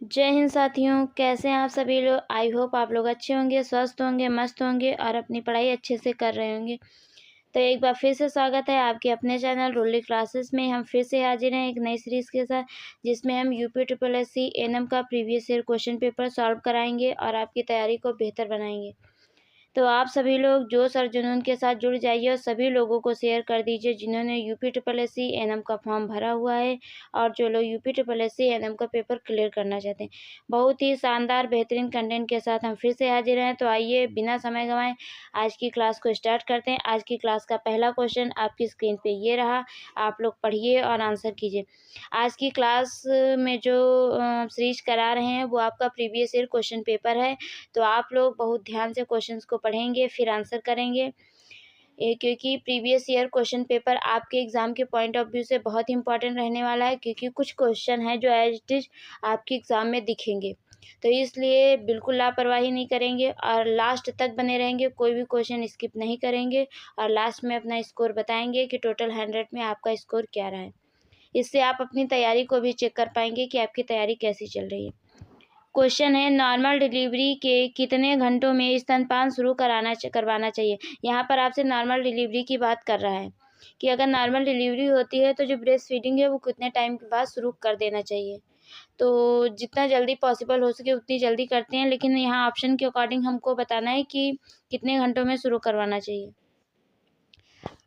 जय हिंद साथियों, कैसे हैं आप सभी लोग। आई होप आप लोग अच्छे होंगे, स्वस्थ होंगे, मस्त होंगे और अपनी पढ़ाई अच्छे से कर रहे होंगे। तो एक बार फिर से स्वागत है आपके अपने चैनल रूली क्लासेस में। हम फिर से हाजिर हैं एक नई सीरीज़ के साथ, जिसमें हम UP triple S C NM का previous year question paper solve कराएंगे और आपकी तैयारी को बेहतर बनाएंगे। तो आप सभी लोग जोश और जुनून के साथ जुड़ जाइए और सभी लोगों को शेयर कर दीजिए जिन्होंने UP triple S C NM का फॉर्म भरा हुआ है और जो लोग UP triple S C NM का पेपर क्लियर करना चाहते हैं। बहुत ही शानदार बेहतरीन कंटेंट के साथ हम फिर से हाजिर हैं। तो आइए बिना समय गंवाए आज की क्लास को स्टार्ट करते हैं। आज की क्लास का पहला क्वेश्चन आपकी स्क्रीन पे ये रहा, आप लोग पढ़िए और आंसर कीजिए। आज की क्लास में जो सीरीज करा रहे हैं वो आपका प्रीवियस ईयर क्वेश्चन पेपर है। तो आप लोग बहुत ध्यान से क्वेश्चंस को पढ़ेंगे फिर आंसर करेंगे, क्योंकि प्रीवियस ईयर क्वेश्चन पेपर आपके एग्ज़ाम के पॉइंट ऑफ व्यू से बहुत ही इंपॉर्टेंट रहने वाला है, क्योंकि कुछ क्वेश्चन हैं जो एज इट इज आपके एग्ज़ाम में दिखेंगे। तो इसलिए बिल्कुल लापरवाही नहीं करेंगे और लास्ट तक बने रहेंगे, कोई भी क्वेश्चन स्किप नहीं करेंगे और लास्ट में अपना स्कोर बताएंगे कि टोटल 100 में आपका स्कोर क्या रहा है। इससे आप अपनी तैयारी को भी चेक कर पाएंगे कि आपकी तैयारी कैसी चल रही है। क्वेश्चन है, नॉर्मल डिलीवरी के कितने घंटों में स्तनपान शुरू करवाना चाहिए। यहाँ पर आपसे नॉर्मल डिलीवरी की बात कर रहा है कि अगर नॉर्मल डिलीवरी होती है तो जो ब्रेस्ट फीडिंग है वो कितने टाइम के बाद शुरू कर देना चाहिए। तो जितना जल्दी पॉसिबल हो सके उतनी जल्दी करते हैं, लेकिन यहाँ ऑप्शन के अकॉर्डिंग हमको बताना है कि कितने घंटों में शुरू करवाना चाहिए।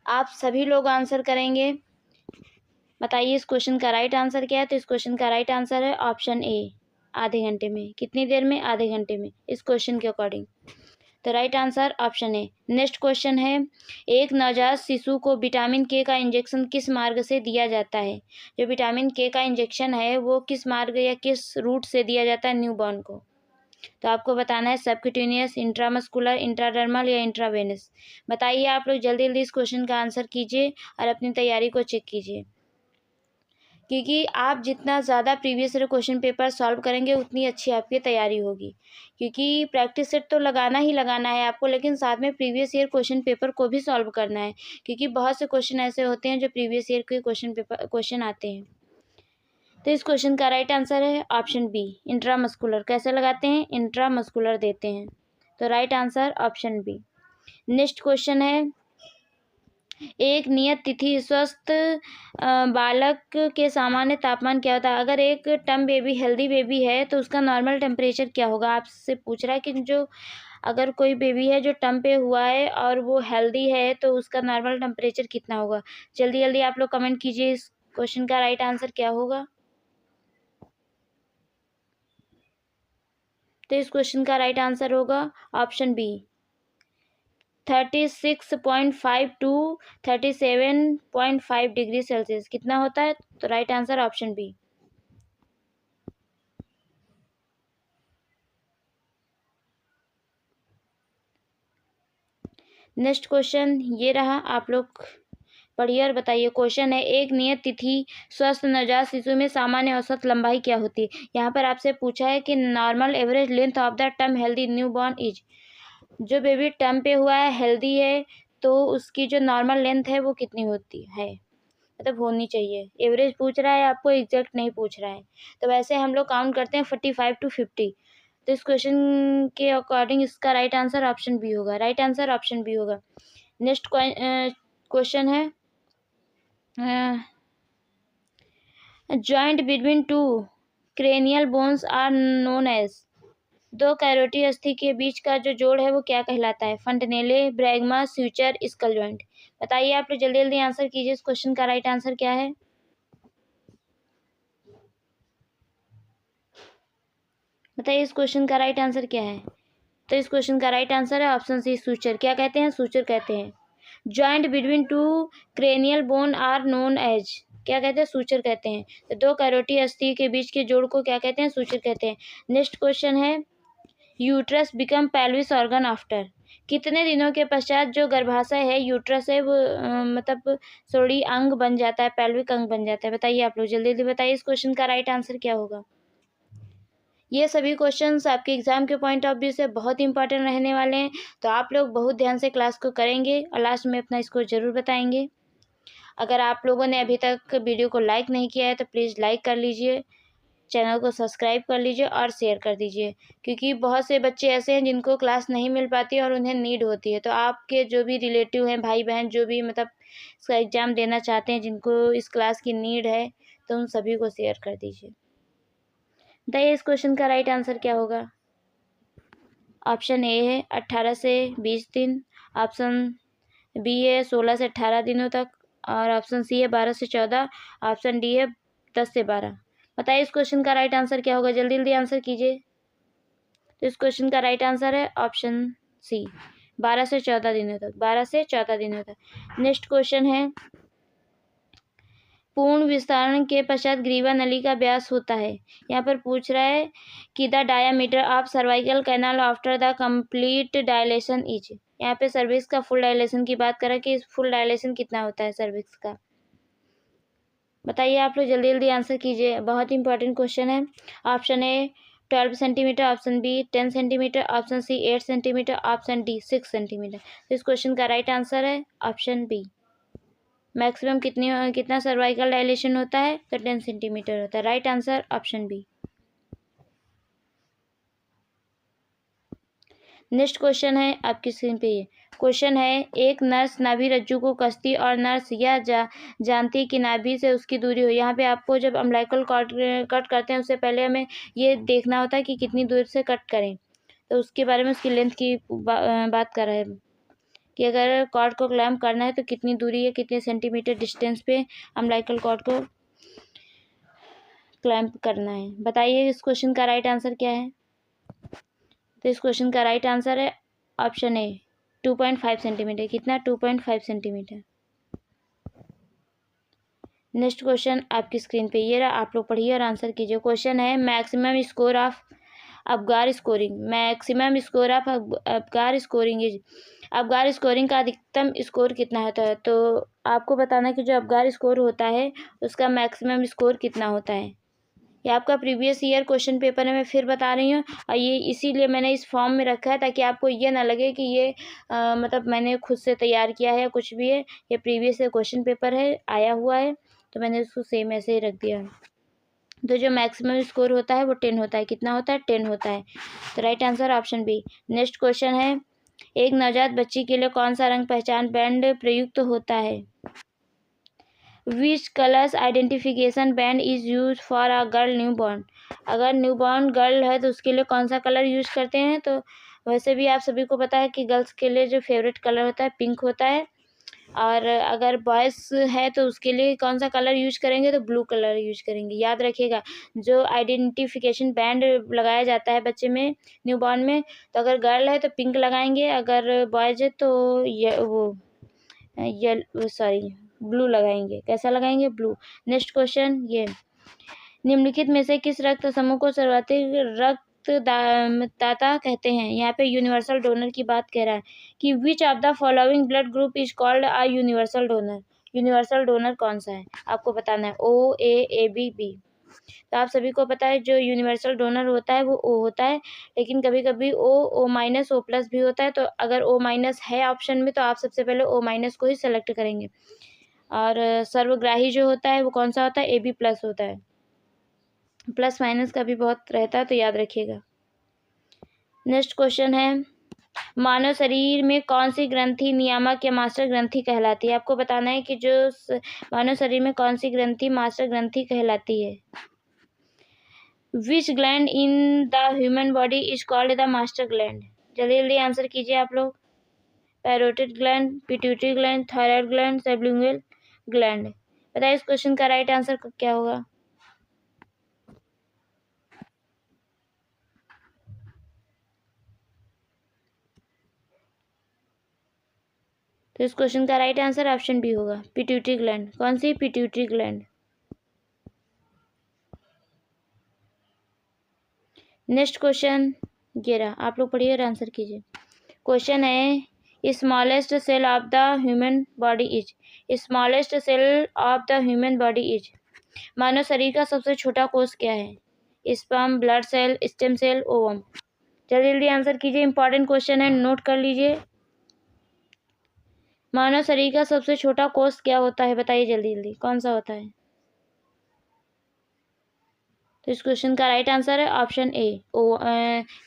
आप सभी लोग आंसर करेंगे। बताइए इस क्वेश्चन का राइट आंसर क्या है। तो इस क्वेश्चन का राइट आंसर है ऑप्शन ए, आधे घंटे में। कितनी देर में? आधे घंटे में, इस क्वेश्चन के अकॉर्डिंग। तो right answer option A. Next question है, एक नवजात शिशु को विटामिन के का इंजेक्शन किस मार्ग से दिया जाता है। जो विटामिन के का इंजेक्शन है वो किस मार्ग या किस रूट से दिया जाता है न्यूबॉर्न को। तो आपको बताना है सबक्यूटेनियस, इंट्रामस्कुलर, इंट्राडर्मल या इंट्रावेनस। बताइए आप लोग जल्दी जल्दी इस क्वेश्चन का आंसर कीजिए और अपनी तैयारी को चेक कीजिए, क्योंकि आप जितना ज़्यादा previous year question paper solve करेंगे उतनी अच्छी आपकी तैयारी होगी। क्योंकि प्रैक्टिस सेट तो लगाना ही लगाना है आपको, लेकिन साथ में प्रीवियस ईयर क्वेश्चन पेपर को भी सॉल्व करना है, क्योंकि बहुत से क्वेश्चन ऐसे होते हैं जो प्रीवियस ईयर के क्वेश्चन आते हैं। तो इस क्वेश्चन का राइट आंसर है ऑप्शन बी, इंट्रामस्कुलर। कैसे लगाते हैं? इंट्रामस्कुलर देते हैं। तो right answer option B. Next question है, एक नियत तिथि स्वस्थ बालक के सामान्य तापमान क्या होता है। अगर एक टर्म बेबी हेल्दी बेबी है तो उसका नॉर्मल टेम्परेचर क्या होगा। आपसे पूछ रहा है कि जो अगर कोई बेबी है जो टर्म पे हुआ है और वो हेल्दी है तो उसका नॉर्मल टेम्परेचर कितना होगा। जल्दी जल्दी आप लोग कमेंट कीजिए इस क्वेश्चन का राइट आंसर क्या होगा। तो इस क्वेश्चन का राइट आंसर होगा option B, 36.5 to 37.5 degree Celsius. कितना होता है? तो right answer option B. Next question ये रहा, आप लोग पढ़िए और बताइए। क्वेश्चन है, एक नियत तिथि स्वस्थ नवजात शिशु में सामान्य औसत लंबाई क्या होती है। यहाँ पर आपसे पूछा है कि normal average length of the term healthy new born is. जो बेबी टर्म पे हुआ है, हेल्दी है, तो उसकी जो नॉर्मल लेंथ है वो कितनी होती है, मतलब होनी चाहिए। एवरेज पूछ रहा है आपको, एग्जैक्ट नहीं पूछ रहा है। तो वैसे हम लोग काउंट करते हैं 45 टू 50। तो इस क्वेश्चन के अकॉर्डिंग इसका राइट आंसर ऑप्शन बी होगा। राइट आंसर ऑप्शन बी होगा। नेक्स्ट क्वेश्चन है, joint between two cranial bones are known as. दो कैरोटी अस्थि के बीच का जो जोड़ है वो क्या कहलाता है। फंटनेले, ब्रैगमा, स्यूचर, स्कल जॉइंट। बताइए आप लोग जल्दी जल्दी आंसर कीजिए। इस क्वेश्चन का राइट आंसर क्या है। बताइए इस क्वेश्चन का राइट आंसर क्या है। तो इस क्वेश्चन का राइट आंसर है ऑप्शन सी, सूचर। क्या कहते हैं? सूचर कहते हैं। Joint between two cranial bone are known as, क्या कहते हैं? सूचर कहते हैं। तो दो कैरोटी अस्थि के बीच के जोड़ को क्या कहते हैं? सूचर कहते हैं। नेक्स्ट क्वेश्चन है, uterus become pelvis organ after. कितने दिनों के पश्चात जो गर्भाशय है, यूट्रस है, वो मतलब सोड़ी अंग बन जाता है, पेल्विक अंग बन जाता है। बताइए आप लोग जल्दी जल्दी बताइए इस क्वेश्चन का राइट आंसर क्या होगा। ये सभी क्वेश्चंस आपके एग्जाम के पॉइंट ऑफ व्यू से बहुत इंपॉर्टेंट रहने वाले हैं। तो आप लोग बहुत ध्यान से क्लास को करेंगे और लास्ट में अपना स्कोर जरूर बताएंगे। अगर आप लोगों ने अभी तक वीडियो को लाइक नहीं किया है तो प्लीज़ लाइक कर लीजिए चैनल को सब्सक्राइब कर लीजिए और शेयर कर दीजिए, क्योंकि बहुत से बच्चे ऐसे हैं जिनको क्लास नहीं मिल पाती और उन्हें नीड होती है। तो आपके जो भी रिलेटिव हैं, भाई बहन, जो भी मतलब इसका एग्ज़ाम देना चाहते हैं, जिनको इस क्लास की नीड है, तो उन सभी को शेयर कर दीजिए। बताइए इस क्वेश्चन का राइट आंसर क्या होगा। ऑप्शन ए है 18 से 20 दिन, ऑप्शन बी है 16 से 18 दिनों तक, और ऑप्शन सी है 12 से 14, ऑप्शन डी है 10 से 12। बताइए इस क्वेश्चन का राइट आंसर क्या होगा, जल्दी जल्दी आंसर कीजिए। तो इस क्वेश्चन का राइट आंसर है ऑप्शन सी, 12 से 14 दिनों तक, 12 से 14 दिनों तक। नेक्स्ट क्वेश्चन है, पूर्ण विस्तारण के पश्चात ग्रीवा नली का व्यास होता है। यहाँ पर पूछ रहा है कि the diameter of cervical canal after the complete dilation is. यहाँ पे सर्विक्स का फुल डायलेशन की बात करें कि फुल डायलेशन कितना होता है सर्विक्स का। बताइए आप लोग जल्दी जल्दी आंसर कीजिए, बहुत इंपॉर्टेंट क्वेश्चन है। Option A 12 centimetre, option B 10 centimetre, option C 8 centimetre, option D 6 centimetre. तो इस क्वेश्चन का राइट आंसर है ऑप्शन बी। मैक्सिमम कितना सर्वाइकल डायलेशन होता है, तो 10 सेंटीमीटर होता है। Right answer option B. Next question है आपकी स्क्रीन पे, ये क्वेश्चन है, एक नर्स नाभि रज्जु को कसती और नर्स यह जानती है कि नाभि से उसकी दूरी हो। यहाँ पे आपको जब अम्बिलिकल कॉर्ड कट करते हैं उससे पहले हमें ये देखना होता है कि कितनी दूर से कट करें। तो उसके बारे में, उसकी लेंथ की बात कर रहे हैं कि अगर कॉर्ड को क्लैम्प करना है तो कितनी दूरी है, कितने सेंटीमीटर डिस्टेंस पे अम्बिलिकल कॉर्ड को क्लैम्प करना है। बताइए इस क्वेश्चन का राइट आंसर क्या है। तो इस क्वेश्चन का राइट आंसर है ऑप्शन ए 2.5 सेंटीमीटर। कितना, 2.5 सेंटीमीटर। नेक्स्ट क्वेश्चन आपकी स्क्रीन पे ये रहा, आप लोग पढ़िए और आंसर कीजिए। क्वेश्चन है, maximum score of Apgar scoring. Maximum score of Apgar scoring is. Apgar scoring का अधिकतम स्कोर कितना होता है। तो आपको बताना है कि जो अबगार स्कोर होता है उसका मैक्सिमम स्कोर कितना होता है। ये आपका प्रीवियस ईयर क्वेश्चन पेपर है, मैं फिर बता रही हूँ, और ये इसीलिए मैंने इस फॉर्म में रखा है ताकि आपको ये ना लगे कि ये मतलब मैंने खुद से तैयार किया है या कुछ भी है। ये प्रीवियस ईयर क्वेश्चन पेपर है, आया हुआ है, तो मैंने उसको सेम ऐसे ही रख दिया है। तो जो मैक्सिमम स्कोर होता है वो 10 होता है। कितना होता है, 10 होता है। तो right answer option B. Next question है, एक नवजात बच्ची के लिए कौन सा रंग पहचान बैंड प्रयुक्त होता है। Which colours identification band is use for a girl newborn. अगर न्यू बॉर्न गर्ल है तो उसके लिए कौन सा कलर यूज करते हैं। तो वैसे भी आप सभी को पता है कि गर्ल्स के लिए जो फेवरेट कलर होता है पिंक होता है, और अगर बॉयज़ है तो उसके लिए कौन सा कलर यूज करेंगे, तो ब्लू कलर यूज करेंगे। याद रखिएगा, जो आइडेंटिफिकेशन बैंड लगाया जाता है बच्चे में, न्यू बॉर्न में, तो अगर गर्ल है तो पिंक लगाएंगे, अगर बॉयज़ है तो ब्लू लगाएंगे। कैसा लगाएंगे, ब्लू। नेक्स्ट क्वेश्चन, ये निम्नलिखित में से किस रक्त समूह को सर्वाधिक रक्तदाता कहते हैं। यहाँ पे यूनिवर्सल डोनर की बात कह रहा है कि विच of the following blood group is called a universal donor. Universal donor कौन सा है आपको बताना है, ओ, ए, बी, बी। तो आप सभी को पता है जो यूनिवर्सल डोनर होता है वो ओ होता है, लेकिन कभी कभी ओ माइनस, ओ प्लस भी होता है। तो अगर ओ माइनस है ऑप्शन में तो आप सबसे पहले ओ माइनस को ही सेलेक्ट करेंगे। और सर्वग्राही जो होता है वो कौन सा होता है, ए बी प्लस होता है। प्लस माइनस का भी बहुत रहता है, तो याद रखिएगा। नेक्स्ट क्वेश्चन है, मानव शरीर में कौन सी ग्रंथि नियामक या मास्टर ग्रंथि कहलाती है। आपको बताना है कि जो मानव शरीर में कौन सी ग्रंथि मास्टर ग्रंथि कहलाती है। विच gland in the human body is called the master gland. जल्दी जल्दी आंसर कीजिए आप लोग। Parotid gland, pituitary gland, thyroid gland, sublingual gland. बताइए इस क्वेश्चन का राइट आंसर क्या होगा। तो इस क्वेश्चन का राइट आंसर ऑप्शन बी होगा, पिट्यूटरी ग्लैंड। कौन सी, पिट्यूटरी ग्लैंड। नेक्स्ट क्वेश्चन ये रहा, आप लोग पढ़िए और आंसर कीजिए। क्वेश्चन है, smallest cell of the human body is. Smallest cell of the human body is. मानव शरीर का सबसे छोटा कोष क्या है। Sperm, blood cell, stem cell, ovum. जल्दी जल्दी आंसर कीजिए, इंपॉर्टेंट क्वेश्चन है, नोट कर लीजिए। मानव शरीर का सबसे छोटा कोष क्या होता है, बताइए जल्दी जल्दी, कौन सा होता है। तो इस क्वेश्चन का राइट आंसर है ऑप्शन ए, ओ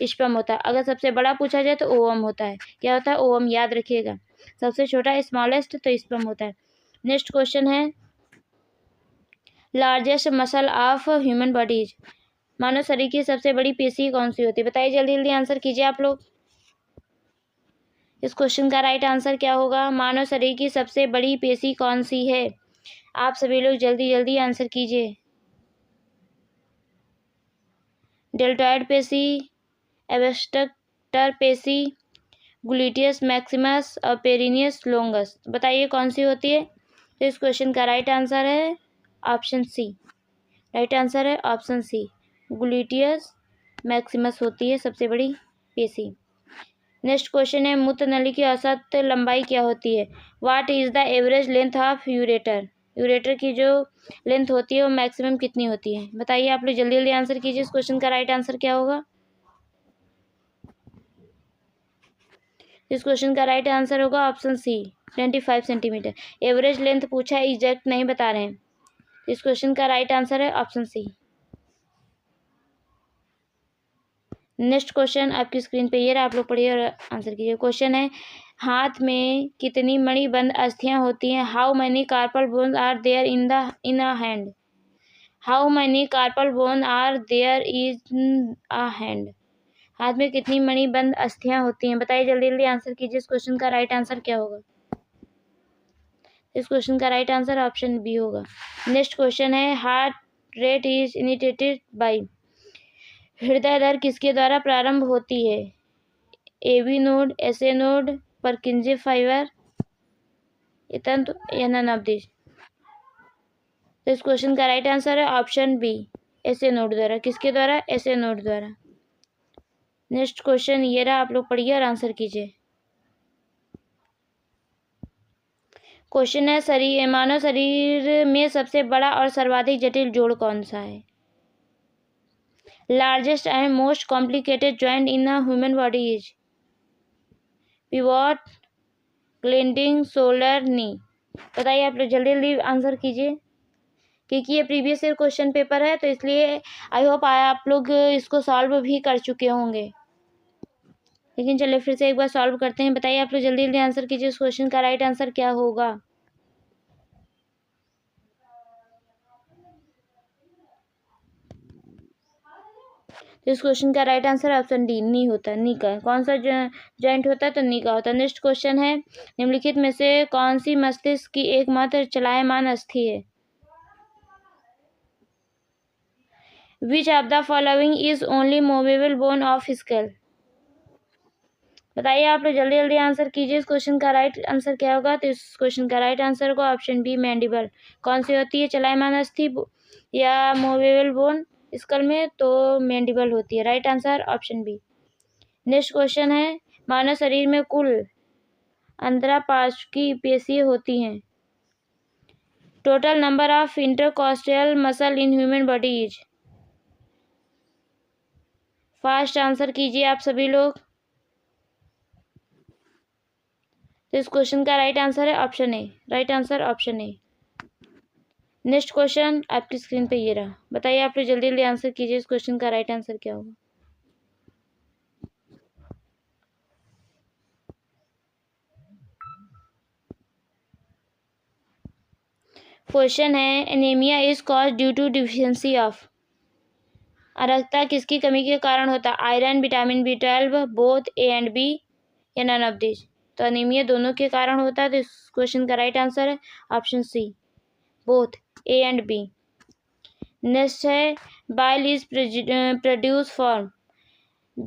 स्पर्म होता है। अगर सबसे बड़ा पूछा जाए तो ओवम होता है। क्या होता है? ओवम, याद रखिएगा। सबसे छोटा स्मॉलेस्ट तो स्पर्म होता है। नेक्स्ट क्वेश्चन है largest muscle of human bodies. मानव शरीर की सबसे बड़ी पेशी कौन सी होती है? बताइए, जल्दी जल्दी आंसर कीजिए आप लोग। इस क्वेश्चन का राइट आंसर क्या होगा? मानव शरीर की सबसे बड़ी पेशी कौन सी है? आप सभी लोग जल्दी जल्दी आंसर कीजिए। डेल्टॉइड पेशी, एब्स्ट्रैक्टर पेशी, ग्लूटियस मैक्सिमस और पेरिनियस लोंगस। बताइए कौन सी होती है? तो इस क्वेश्चन का राइट आंसर है ऑप्शन सी। राइट आंसर है ऑप्शन सी, ग्लूटियस मैक्सिमस होती है सबसे बड़ी पेशी। नेक्स्ट क्वेश्चन है मूत्र नली की औसत लंबाई क्या होती है? What is the average length of ureter. Ureter की जो लेंथ होती है वो मैक्सिमम कितनी होती है? बताइए आप लोग जल्दी जल्दी आंसर कीजिए। इस क्वेश्चन का राइट आंसर क्या होगा? इस क्वेश्चन का राइट आंसर होगा option C, 25 centimetre. Average length पूछा है, एग्जैक्ट नहीं बता रहे हैं। इस क्वेश्चन का राइट आंसर है ऑप्शन सी। नेक्स्ट क्वेश्चन आपकी स्क्रीन पे ये रहा, आप लोग पढ़िए और आंसर कीजिए। क्वेश्चन है हाथ में कितनी मणिबंध अस्थियां होती हैं? How many carpal bones are there in a hand. How many carpal bone are there in a hand. हाथ में कितनी मणिबंध अस्थियां होती हैं? बताइए जल्दी जल्दी आंसर कीजिए। इस क्वेश्चन का राइट आंसर क्या होगा? इस क्वेश्चन का राइट आंसर ऑप्शन बी होगा। नेक्स्ट क्वेश्चन है heart rate is initiated by. हृदय दर किसके द्वारा प्रारंभ होती है? AB node, SA node, Purkinje fibre, ये तंत्र या नन ऑफ दिस। तो इस क्वेश्चन का राइट आंसर है ऑप्शन बी, एसए नोड द्वारा। किसके द्वारा? एसए नोड द्वारा। नेक्स्ट क्वेश्चन ये रहा, आप लोग पढ़िए और आंसर कीजिए। क्वेश्चन है मानव शरीर में सबसे बड़ा और सर्वाधिक जटिल जोड़ कौन सा है? Largest and most complicated joint in the human body is pivot, gliding, shoulder, knee. बताइए आप लोग जल्दी जल्दी आंसर कीजिए, क्योंकि ये प्रीवियस ईयर क्वेश्चन पेपर है तो इसलिए आई होप आप लोग इसको सॉल्व भी कर चुके होंगे। लेकिन चलिए फिर से एक बार सॉल्व करते हैं। बताइए आप लोग जल्दी जल्दी आंसर कीजिए। इस क्वेश्चन का राइट आंसर क्या होगा? तो इस क्वेश्चन का राइट आंसर ऑप्शन डी, नी होता है। नी का कौन सा जॉइंट होता है? तो नी का होता है। नेक्स्ट क्वेश्चन है निम्नलिखित में से कौन सी मस्तिष्क की एकमात्र चलायमान अस्थि है? Which of the following is only movable bone of skull. बताइए आप लोग जल्दी जल्दी आंसर कीजिए। इस क्वेश्चन का राइट आंसर क्या होगा? तो इस क्वेश्चन का राइट आंसर होगा ऑप्शन बी, मैंडिबल। कौन सी होती है चलायमान अस्थि या मूवेबल बोन स्कल में? तो मैंडिबल होती है। Right answer option B. Next question है मानव शरीर में कुल अंतरापार्श्व की पेशी होती हैं? Total number of intercostal muscle in human body is. Fast answer कीजिए आप सभी लोग। तो इस क्वेश्चन का राइट आंसर है option A. Right answer option A. Next question आपकी स्क्रीन पे ये रहा, बताइए आप लोग जल्दी जल्दी आंसर कीजिए। इस क्वेश्चन का राइट आंसर क्या होगा? क्वेश्चन है anaemia is cause due to deficiency of. अरक्तता किसकी कमी के कारण होता है? Iron, vitamin B12, both A and B या नन ऑफ दिस। तो अनीमिया दोनों के कारण होता है। तो इस क्वेश्चन का राइट आंसर है option C, both A and B. Next है बाइल इज प्रोड्यूस फॉर्म।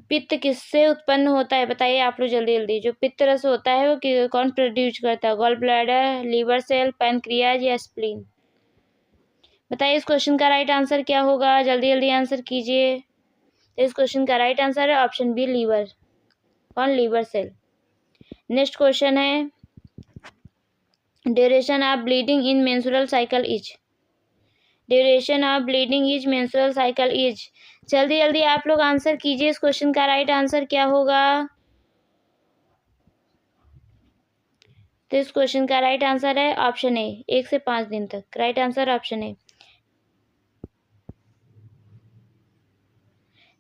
पित्त किससे उत्पन्न होता है? बताइए आप लोग जल्दी जल्दी। जो पित्त रस होता है वो कौन प्रोड्यूस करता है? Gall bladder, liver cell, pancreas या स्प्लीन। बताइए इस क्वेश्चन का राइट आंसर क्या होगा? जल्दी जल्दी आंसर कीजिए। तो इस क्वेश्चन का राइट आंसर है ऑप्शन बी, लीवर। कौन? Liver cell. नेक्स्ट क्वेश्चन है duration of bleeding in menstrual cycle is. Duration of bleeding is menstrual cycle is. जल्दी जल्दी आप लोग आंसर कीजिए। इस क्वेश्चन का राइट आंसर क्या होगा? तो इस क्वेश्चन का राइट आंसर है ऑप्शन ए, 1 से 5 दिन तक। Right answer option A.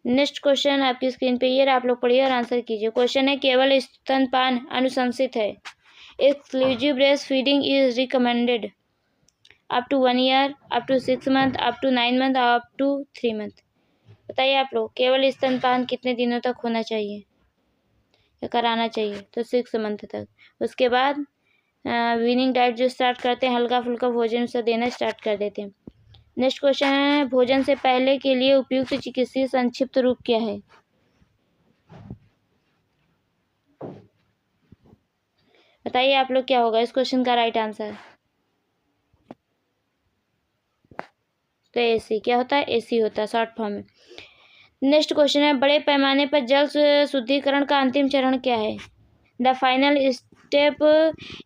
Next question आपकी स्क्रीन पे ये रहा, आप लोग पढ़िए और आंसर कीजिए। क्वेश्चन है केवल स्तनपान अनुशंसित है। Exclusive breast feeding is recommended up to 1 year, up to 6 month, up to 9 month, up to 3 month. बताइए आप लोग केवल स्तनपान कितने दिनों तक होना चाहिए या कराना चाहिए? तो 6 मंथ तक। उसके बाद वीनिंग डाइट जो स्टार्ट करते हैं, हल्का फुल्का भोजन उसे देना स्टार्ट कर देते हैं। नेक्स्ट क्वेश्चन है भोजन से पहले के लिए उपयुक्त चिकित्सीय संक्षिप्त रूप क्या है? बताइए आप लोग क्या होगा इस क्वेश्चन का राइट आंसर? तो एसी क्या होता है? एसी होता है शॉर्ट फॉर्म में। नेक्स्ट क्वेश्चन है बड़े पैमाने पर जल शुद्धिकरण का अंतिम चरण क्या है? The final step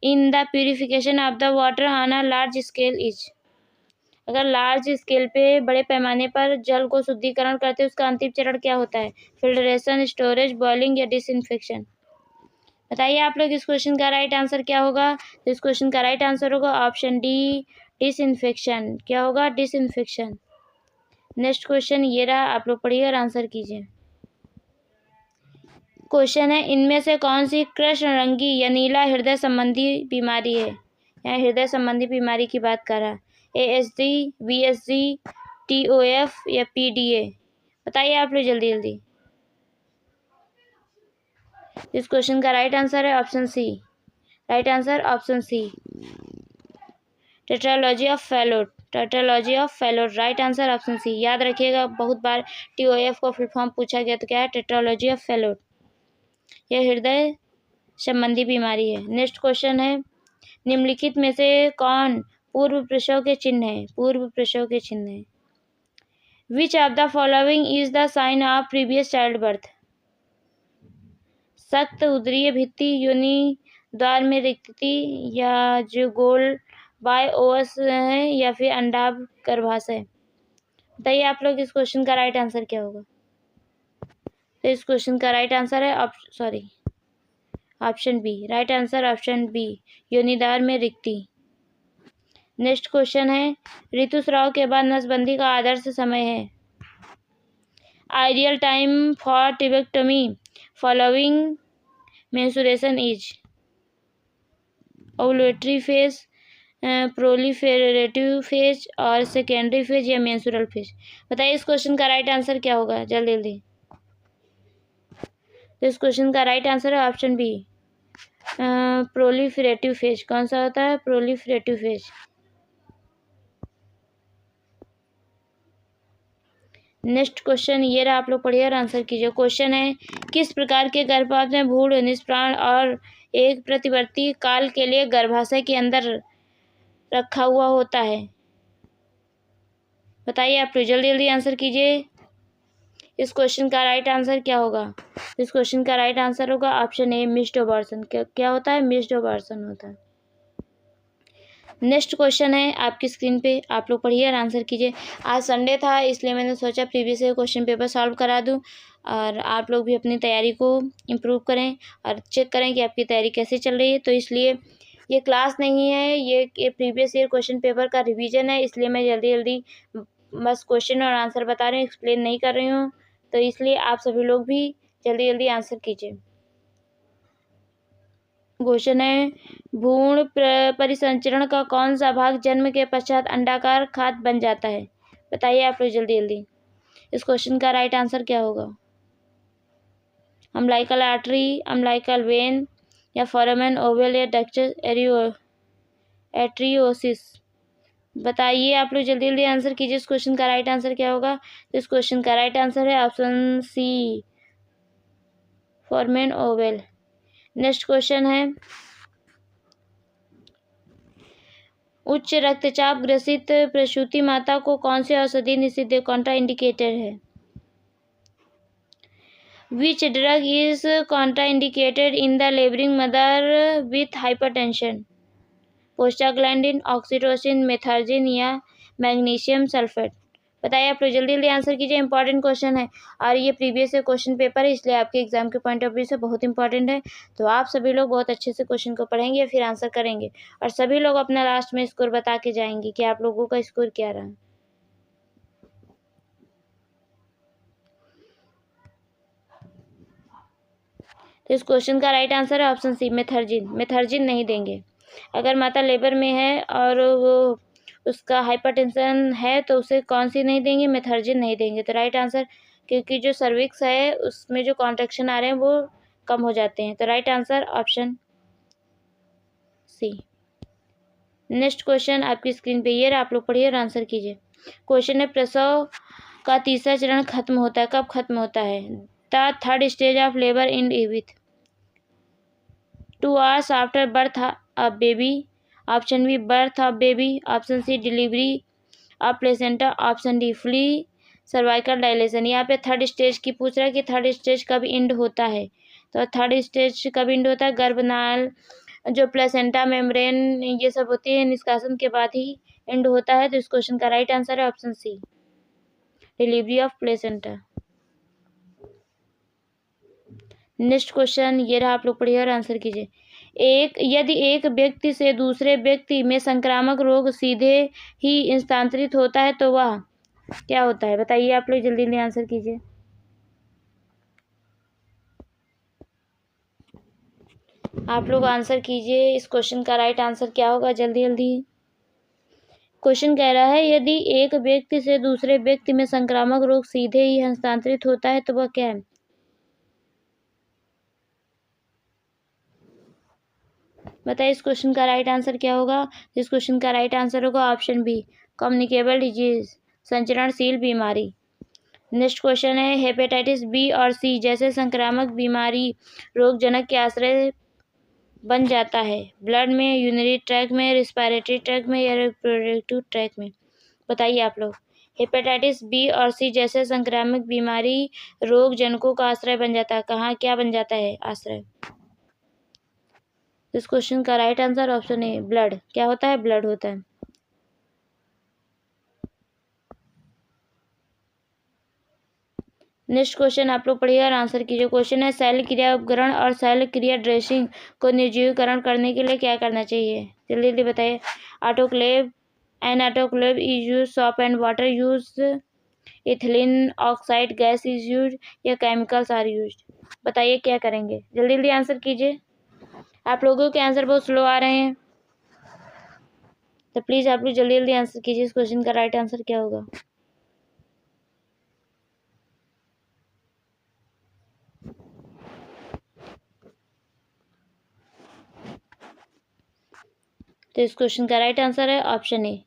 in the purification of the water on a large scale is. अगर लार्ज स्केल पे बड़े पैमाने पर जल को शुद्धिकरण करते हैं उसका अंतिम चरण क्या होता है? फिल्ट्रेशन, स्टोरेज, बॉइलिंग या डिसइंफेक्शन। बताइए आप लोग इस क्वेश्चन का राइट आंसर क्या होगा? तो इस क्वेश्चन का राइट आंसर होगा ऑप्शन डी, डिसइंफेक्शन। क्या होगा? डिसइंफेक्शन। नेक्स्ट क्वेश्चन ये रहा, आप लोग पढ़िए और आंसर कीजिए। क्वेश्चन है इनमें से कौन सी कृष्णरंगी या नीला हृदय संबंधी बीमारी है? यहाँ हृदय संबंधी बीमारी की बात कर रहा है। ASD, VSD, TOF या PDA। बताइए आप लोग जल्दी जल्दी। इस क्वेश्चन का राइट आंसर है option C. Right answer option C, tetralogy of Fallot. Tetralogy of Fallot right answer option C. याद रखिएगा बहुत बार TOF को फुल फॉर्म पूछा गया तो क्या है? Tetralogy of Fallot. यह हृदय संबंधी बीमारी है। नेक्स्ट क्वेश्चन है निम्नलिखित में से कौन पूर्व प्रसव के चिन्ह है? पूर्व प्रसव के चिन्ह है। Which of the following is the sign of previous child birth? सख्त उदरीय भित्ति, योनि द्वार में रिक्ति, या जो गोल बाय ओवस है, या फिर अंडाभ गर्भाशय। बताइए आप लोग इस क्वेश्चन का राइट आंसर क्या होगा? तो इस क्वेश्चन का राइट आंसर है option B. Right answer option B, योनिद्वार में रिक्ति। नेक्स्ट क्वेश्चन है ऋतुस्राव के बाद नसबंदी का आदर्श समय है। Ideal time for tubectomy following menstruation is. Ovulatory phase, proliferative phase और सेकेंडरी फेज या मेंस्ट्रुअल फेज। बताइए इस क्वेश्चन का राइट आंसर क्या होगा? जल्दी जल्दी। तो इस क्वेश्चन का राइट आंसर है ऑप्शन बी, प्रोलिफेरेटिव फेज। कौन सा होता है? Proliferative phase. नेक्स्ट क्वेश्चन ये रहा, आप लोग पढ़िए और आंसर कीजिए। क्वेश्चन है किस प्रकार के गर्भपात में भ्रूण निष्प्राण और एक प्रतिवर्ती काल के लिए गर्भाशय के अंदर रखा हुआ होता है? बताइए आप लोग जल्दी जल्दी आंसर कीजिए। इस क्वेश्चन का राइट आंसर क्या होगा? इस क्वेश्चन का राइट आंसर होगा ऑप्शन ए, मिस्ड अबॉर्शन। क्या होता है? मिस्ड अबॉर्शन होता है। नेक्स्ट क्वेश्चन है आपकी स्क्रीन पे, आप लोग पढ़िए और आंसर कीजिए। आज संडे था इसलिए मैंने सोचा previous year question paper solve करा दूं और आप लोग भी अपनी तैयारी को इम्प्रूव करें और चेक करें कि आपकी तैयारी कैसे चल रही है। तो इसलिए ये क्लास नहीं है, ये प्रीवियस ईयर क्वेश्चन पेपर का रिवीजन है, इसलिए मैं जल्दी जल्दी बस क्वेश्चन और आंसर बता रही हूँ, एक्सप्लेन नहीं कर रही हूँ। तो इसलिए आप सभी लोग भी जल्दी जल्दी आंसर कीजिए। क्वेश्चन है भ्रूण परिसंचरण का कौन सा भाग जन्म के पश्चात अंडाकार खाद्य बन जाता है? बताइए आप लोग जल्दी जल्दी। इस क्वेश्चन का राइट आंसर क्या होगा? अम्बिलिकल आर्टरी, अम्बिलिकल वेन या फोरामेन ओवल या डक्टस एट्रियोसिस। बताइए आप लोग जल्दी जल्दी आंसर कीजिए। इस क्वेश्चन का राइट आंसर क्या होगा? इस क्वेश्चन का राइट आंसर है option C, foramen ovale. Next question है उच्च रक्तचाप ग्रसित प्रसूति माता को कौन सी औषधि निषिद्ध कॉन्ट्राइंडिकेटेड है? Which drug is contraindicated in the labouring mother with hypertension? Prostaglandin, oxytocin, methergine या मैग्नीशियम सल्फेट। बताइए आप लोग जल्दी जल्दी आंसर कीजिए। इंपॉर्टेंट क्वेश्चन है और ये प्रीवियस से क्वेश्चन पेपर है इसलिए आपके एग्जाम के पॉइंट ऑफ व्यू से बहुत इंपॉर्टेंट है। तो आप सभी लोग बहुत अच्छे से क्वेश्चन को पढ़ेंगे फिर आंसर करेंगे और सभी लोग अपना लास्ट में स्कोर बता के जाएंगे कि आप लोगों का स्कोर क्या रहा। तो इस क्वेश्चन का राइट आंसर है ऑप्शन सी, मेथर्जिन। मेथर्जिन नहीं देंगे। अगर माता लेबर में है और वो उसका हाइपरटेंशन है तो उसे कौन सी नहीं देंगे, मेथर्जिन नहीं देंगे। तो राइट आंसर, क्योंकि जो सर्विक्स है उसमें जो कॉन्ट्रैक्शन आ रहे हैं वो कम हो जाते हैं। तो right answer option C. Next question आपकी स्क्रीन पे ये रहा, आप लोग पढ़िए और आंसर कीजिए। क्वेश्चन है, प्रसव का तीसरा चरण खत्म होता है, कब खत्म होता है? The third stage of labour in with 2 hours after birth of baby, option B birth of baby, option C delivery of placenta, option D fully cervical dilation. यहाँ पे थर्ड स्टेज की पूछ रहा है कि थर्ड स्टेज कब end होता है। तो थर्ड स्टेज कब इंड होता है? गर्भनाल, जो प्लेसेंटा, मेम्ब्रेन, ये सब होती है, निष्कासन के बाद ही इंड होता है। तो इस क्वेश्चन का राइट आंसर है option C, delivery of placenta. Next question ये रहा, आप लोग पढ़िए और आंसर कीजिए। यदि एक व्यक्ति से दूसरे व्यक्ति में संक्रामक रोग सीधे ही स्थानांतरित होता है तो वह क्या होता है? बताइए आप लोग, जल्दी जल्दी आंसर कीजिए। आप लोग आंसर कीजिए, इस क्वेश्चन का राइट आंसर क्या होगा? जल्दी जल्दी। क्वेश्चन कह रहा है यदि एक व्यक्ति से दूसरे व्यक्ति में संक्रामक रोग सीधे ही हस्तांतरित होता है तो वह क्या है? बताइए इस क्वेश्चन का राइट आंसर क्या होगा? इस क्वेश्चन का राइट आंसर होगा ऑप्शन बी, कम्युनिकेबल डिजीज, संचरणशील बीमारी। नेक्स्ट क्वेश्चन है, हेपेटाइटिस बी और सी जैसे संक्रामक बीमारी रोगजनक के आश्रय बन जाता है ब्लड में, यूरिनरी ट्रैक में, रिस्पायरेटरी ट्रैक में या रिप्रोडक्टिव ट्रैक में? बताइए आप लोग। हेपेटाइटिस बी और सी जैसे संक्रामक बीमारी रोगजनकों का आश्रय बन जाता है, कहाँ क्या बन जाता है आश्रय? इस क्वेश्चन का राइट आंसर ऑप्शन ए, ब्लड। क्या होता है? ब्लड होता है। नेक्स्ट क्वेश्चन आप लोग पढ़िए और आंसर कीजिए। क्वेश्चन है, शैल क्रिया उपकरण और शैल क्रिया ड्रेसिंग को निर्जीवीकरण करने के लिए क्या करना चाहिए? जल्दी जल्दी बताइए। Autoclave, an autoclave is use, soap and water use, ethylene oxide gas is use या केमिकल्स आर यूज? बताइए क्या करेंगे? जल्दी जल्दी आंसर कीजिए। आप लोगों के आंसर बहुत स्लो आ रहे हैं, तो प्लीज आप लोग जल्दी जल्दी आंसर कीजिए। इस क्वेश्चन का राइट आंसर क्या होगा? तो इस क्वेश्चन का राइट आंसर है ऑप्शन ए।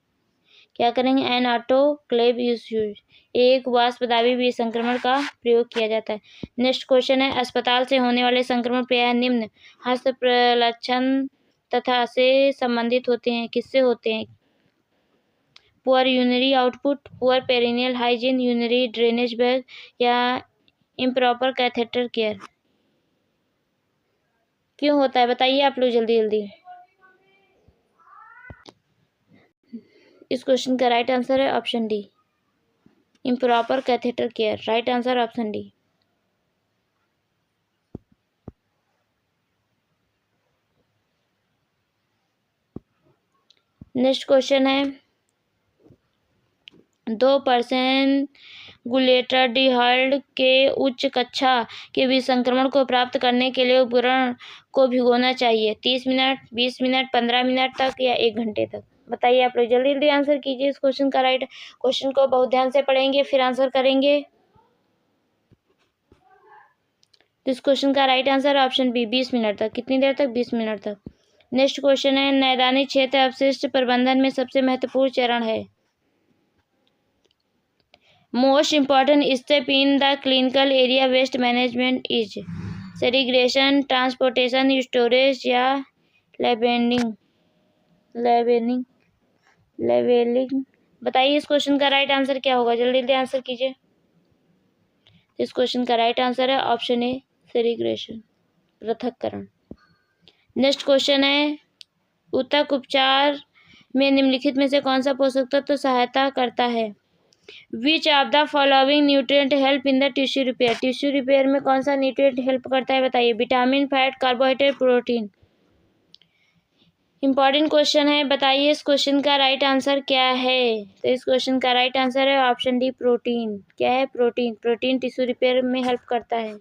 क्या करेंगे? एन ऑटोक्लेव इज यूज, एक वाष्पदाबी विसंक्रमण का प्रयोग किया जाता है। नेक्स्ट क्वेश्चन है, अस्पताल से होने वाले संक्रमण प्रायः निम्न हस्त प्रलक्षण तथा से संबंधित होते हैं। किससे होते हैं? Poor urinary output, poor perineal hygiene, urinary drainage bag या इम्प्रॉपर कैथेटर केयर? क्यों होता है बताइए आप लोग जल्दी जल्दी। इस क्वेश्चन का राइट आंसर है option D, improper catheter care. Right answer option D. Next question है, 2% ग्लूटाथियोन के उच्च कक्षा के विसंक्रमण को प्राप्त करने के लिए उपकरण को भिगोना चाहिए 30 मिनट, 20 मिनट, 15 मिनट तक या 1 घंटे तक? बताइए आप लोग जल्दी जल्दी आंसर कीजिए। इस क्वेश्चन का राइट, क्वेश्चन को बहुत ध्यान से पढ़ेंगे फिर आंसर करेंगे। तो इस क्वेश्चन का right answer option B, 20 minute तक। कितनी देर तक? 20 मिनट तक। नेक्स्ट क्वेश्चन है, नैदानिक क्षेत्र अपशिष्ट प्रबंधन में सबसे महत्वपूर्ण चरण है। Most important step in the clinical area waste management is segregation, transportation, storage या लेबलिंग? लेबलिंग लेबलिंग बताइए इस क्वेश्चन का राइट आंसर क्या होगा? जल्दी जल्दी आंसर कीजिए। इस क्वेश्चन का राइट आंसर है ऑप्शन ए, सेग्रीगेशन, पृथक्करण। नेक्स्ट क्वेश्चन है, ऊतक उपचार में निम्नलिखित में से कौन सा पोषक तत्व सहायता करता है? Which of the following nutrient help in the tissue repair? Tissue repair में कौन सा न्यूट्रिएंट हेल्प करता है बताइए? Vitamin, fat, carbohydrate, protein? Important question है, बताइए इस क्वेश्चन का राइट आंसर क्या है? तो इस क्वेश्चन का राइट आंसर है ऑप्शन डी, प्रोटीन। क्या है? प्रोटीन। प्रोटीन टिश्यू रिपेयर में हेल्प करता है।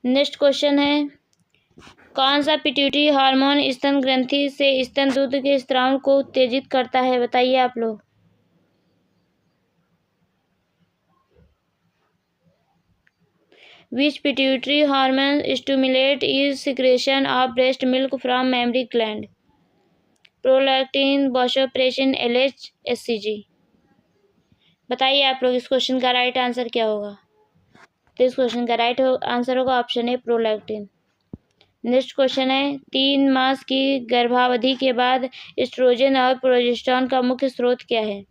नेक्स्ट क्वेश्चन है, कौन सा पिट्यूटरी हार्मोन स्तन ग्रंथि से स्तन दूध के स्राव को उत्तेजित करता है? बताइए आप लोग। Which pituitary hormone stimulate is secretion of breast milk from mammary gland? Prolactin, vasopressin, LH, HCG। बताइए आप लोग इस क्वेश्चन का राइट आंसर क्या होगा? तो इस क्वेश्चन का राइट आंसर होगा option A, prolactin. Next question है, 3 मास की गर्भावधि के बाद एस्ट्रोजन और प्रोजेस्टेरॉन का मुख्य स्रोत क्या है?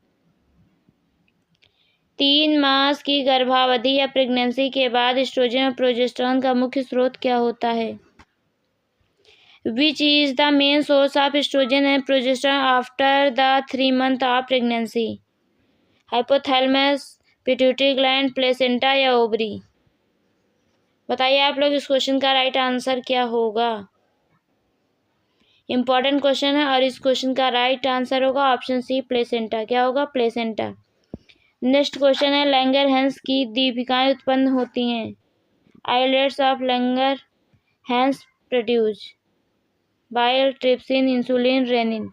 3 मास की गर्भावधि या प्रेगनेंसी के बाद एस्ट्रोजन और प्रोजेस्टेरॉन का मुख्य स्रोत क्या होता है? Which is the main source of estrogen and progesterone after the 3 month of pregnancy? Hypothalamus, pituitary gland, placenta या ओवरी? बताइए आप लोग इस क्वेश्चन का राइट आंसर क्या होगा? इंपॉर्टेंट क्वेश्चन है और इस क्वेश्चन का राइट आंसर होगा ऑप्शन सी, प्लेसेंटा। क्या होगा? प्लेसेंटा। नेक्स्ट क्वेश्चन है, लैंगरहैंस की दीपिकाएं उत्पन्न होती हैं। Islets of Langerhans produce bile, trypsin, insulin, renin.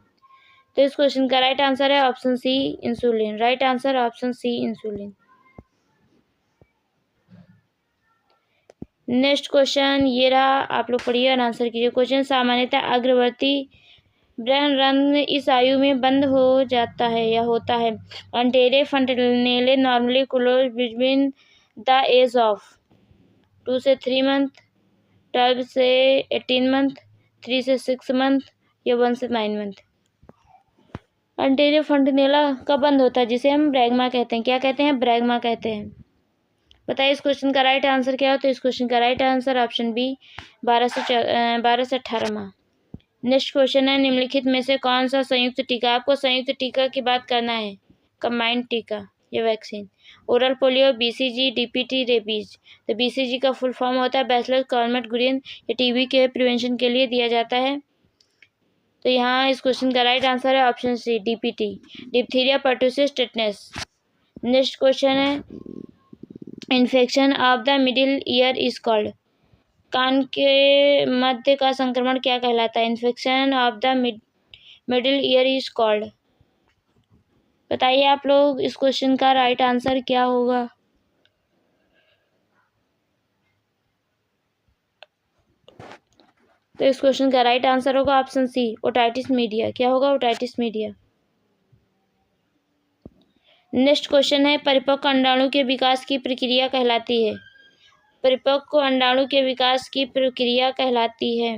तो इस क्वेश्चन का राइट आंसर है option C, insulin. Right answer option C, insulin. Next question ये रहा, आप लोग पढ़िए और आंसर कीजिए। क्वेश्चन, सामान्यतः अग्रवर्ती ब्रह्मरंध्र इस आयु में बंद हो जाता है या होता है? Anterior fontanelle normally close between the age of 2 से 3 मंथ, 12 से 18 मंथ, 3 से 6 मंथ या 1 से 9 मंथ। अंटेरियर फंटनेला कब बंद होता है? जिसे हम ब्रैगमा कहते हैं। क्या कहते हैं? ब्रैगमा कहते हैं। बताइए इस क्वेश्चन का राइट आंसर क्या हो? तो इस क्वेश्चन का राइट आंसर ऑप्शन बी, 12 से 18 माह। नेक्स्ट क्वेश्चन है, निम्नलिखित में से कौन सा संयुक्त टीका, आपको संयुक्त टीका की बात करना है, कंबाइंड टीका या vaccine? Oral polio, BCG, DPT, rabies. तो BCG का फुल फॉर्म होता है बैसिलस कॉर्नेट गुरियन, ये टीबी के प्रिवेंशन के लिए दिया जाता है। तो यहाँ इस क्वेश्चन का राइट आंसर है option C, DPT। Diphtheria, pertussis, tetanus. Next question है, infection of the middle ear is called, कान के मध्य का संक्रमण क्या कहलाता है? Infection of the middle ear is called. बताइए आप लोग इस क्वेश्चन का राइट आंसर क्या होगा? तो इस क्वेश्चन का राइट आंसर होगा ऑप्शन सी, ओटाइटिस मीडिया। क्या होगा? Otitis media. नेक्स्ट क्वेश्चन है, परिपक्व अंडाणु के विकास की प्रक्रिया कहलाती है? परिपक्व अंडाणु के विकास की प्रक्रिया कहलाती है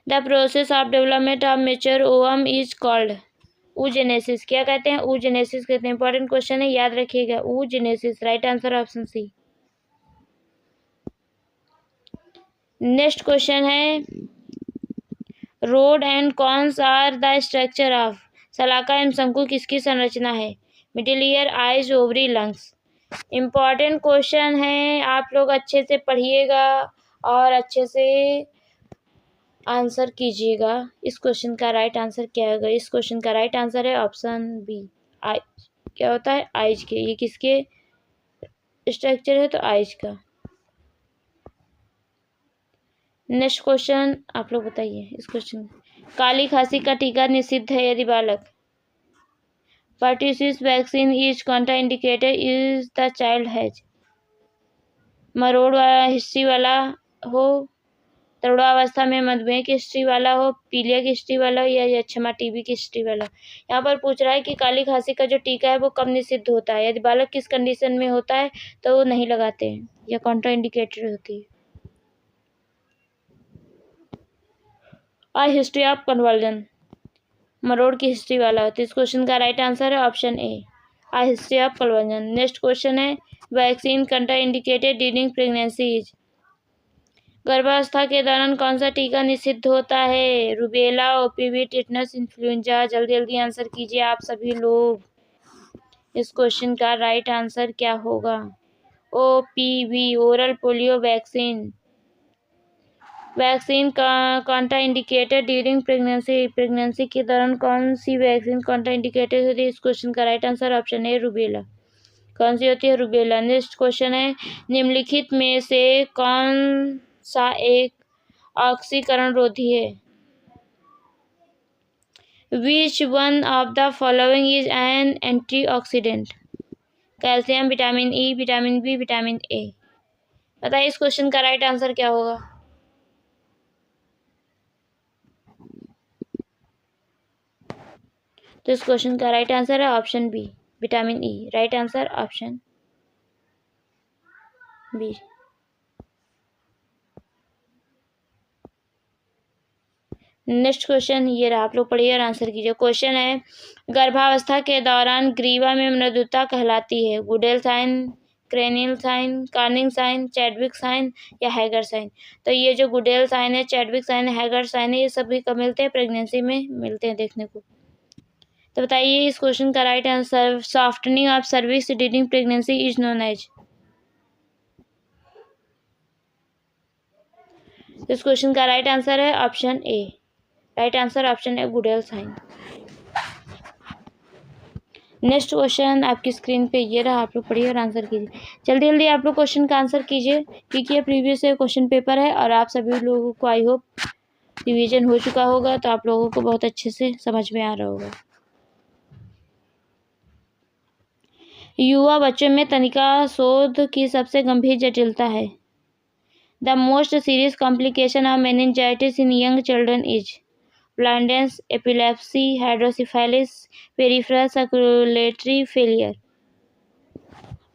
the process of development of mature ovum is called oogenesis। क्या कहते हैं? oogenesis कहते हैं। इंपॉर्टेंट क्वेश्चन है, याद रखिएगा, oogenesis। Right answer option C. Next question है, rod and cones are the structure of, शलाका एवं शंकु किसकी संरचना है? Middle ear, eyes, ovary, lungs. Important question है, आप लोग अच्छे से पढ़िएगा और अच्छे से आंसर कीजिएगा। इस क्वेश्चन का राइट आंसर क्या होगा? इस क्वेश्चन का राइट आंसर है ऑप्शन बी, आई। क्या होता है? आइज के। ये किसके स्ट्रक्चर है? तो आइज का। नेक्स्ट क्वेश्चन आप लोग बताइए इस क्वेश्चन, काली खांसी का टीका निषिद्ध है यदि बालक, pertussis vaccine is contraindicated is the child has, मरोड़ वाला हिस्ट्री वाला हो, तरुणावस्था में मधुमेह की हिस्ट्री वाला हो, पीलिया की हिस्ट्री वाला हो, या यक्षमा टीबी की हिस्ट्री वाला। यहाँ पर पूछ रहा है कि काली खांसी का जो टीका है वो कब निषिद्ध होता है? यदि बालक किस कंडीशन में होता है तो वो नहीं लगाते हैं या कॉन्ट्राइंडिकेटेड होती है। और हिस्ट्री ऑफ कन्वर्जन, मरोड़ की हिस्ट्री वाला होता है। इस क्वेश्चन का राइट आंसर है option A, a history of convulsion. Next question है, vaccine contraindicated during pregnancy is, गर्भावस्था के दौरान कौन सा टीका निषिद्ध होता है? Rubella, OPV, tetanus, influenza. जल्दी जल्दी आंसर कीजिए आप सभी लोग। इस क्वेश्चन का राइट आंसर क्या होगा? OPV, oral polio vaccine. Vaccine का कॉन्ट्राइंडिकेटेड ड्यूरिंग प्रेगनेंसी, प्रेगनेंसी के दौरान कौन सी वैक्सीन कॉन्ट्राइंडिकेटेड होती है? इस क्वेश्चन का राइट आंसर ऑप्शन ए, रूबेला। कौन सी होती है? रूबेला। नेक्स्ट क्वेश्चन है, निम्नलिखित में से कौन सा एक ऑक्सीकरण रोधी है? Which one of the following is an antioxidant? Calcium, vitamin E, vitamin B, vitamin A. बताइए इस क्वेश्चन का राइट आंसर क्या होगा? तो इस क्वेश्चन का राइट आंसर है option B, vitamin E. Right answer option B. Next question ये रहा, आप लोग पढ़िए और आंसर कीजिए। क्वेश्चन है, गर्भावस्था के दौरान ग्रीवा में मृदुता कहलाती है Goodell sign, cranial sign, Kernig sign, Chadwick sign या हैगर साइन? तो ये जो गुडेल साइन है, चैडविक साइन है, हैगर साइन है, ये सभी कब मिलते हैं? प्रेगनेंसी में मिलते हैं देखने को। तो बताइए इस क्वेश्चन का right answer, softening of cervix during pregnancy is known as? इस क्वेश्चन का राइट आंसर है option A. Right answer option है गुडेल साइन। नेक्स्ट क्वेश्चन आपकी स्क्रीन पे ये रहा, आप लोग पढ़िए और आंसर कीजिए। जल्दी जल्दी आप लोग क्वेश्चन का आंसर कीजिए, क्योंकि ये प्रीवियस क्वेश्चन पेपर है और आप सभी लोगों को आई होप रिवीजन हो चुका होगा, तो आप लोगों को बहुत अच्छे से समझ में आ रहा होगा। युवा बच्चों में तनिका शोध की सबसे गंभीर जटिलता है? The most serious complication of meningitis in young children is blindness, epilepsy, hydrocephalus, peripheral circulatory failure.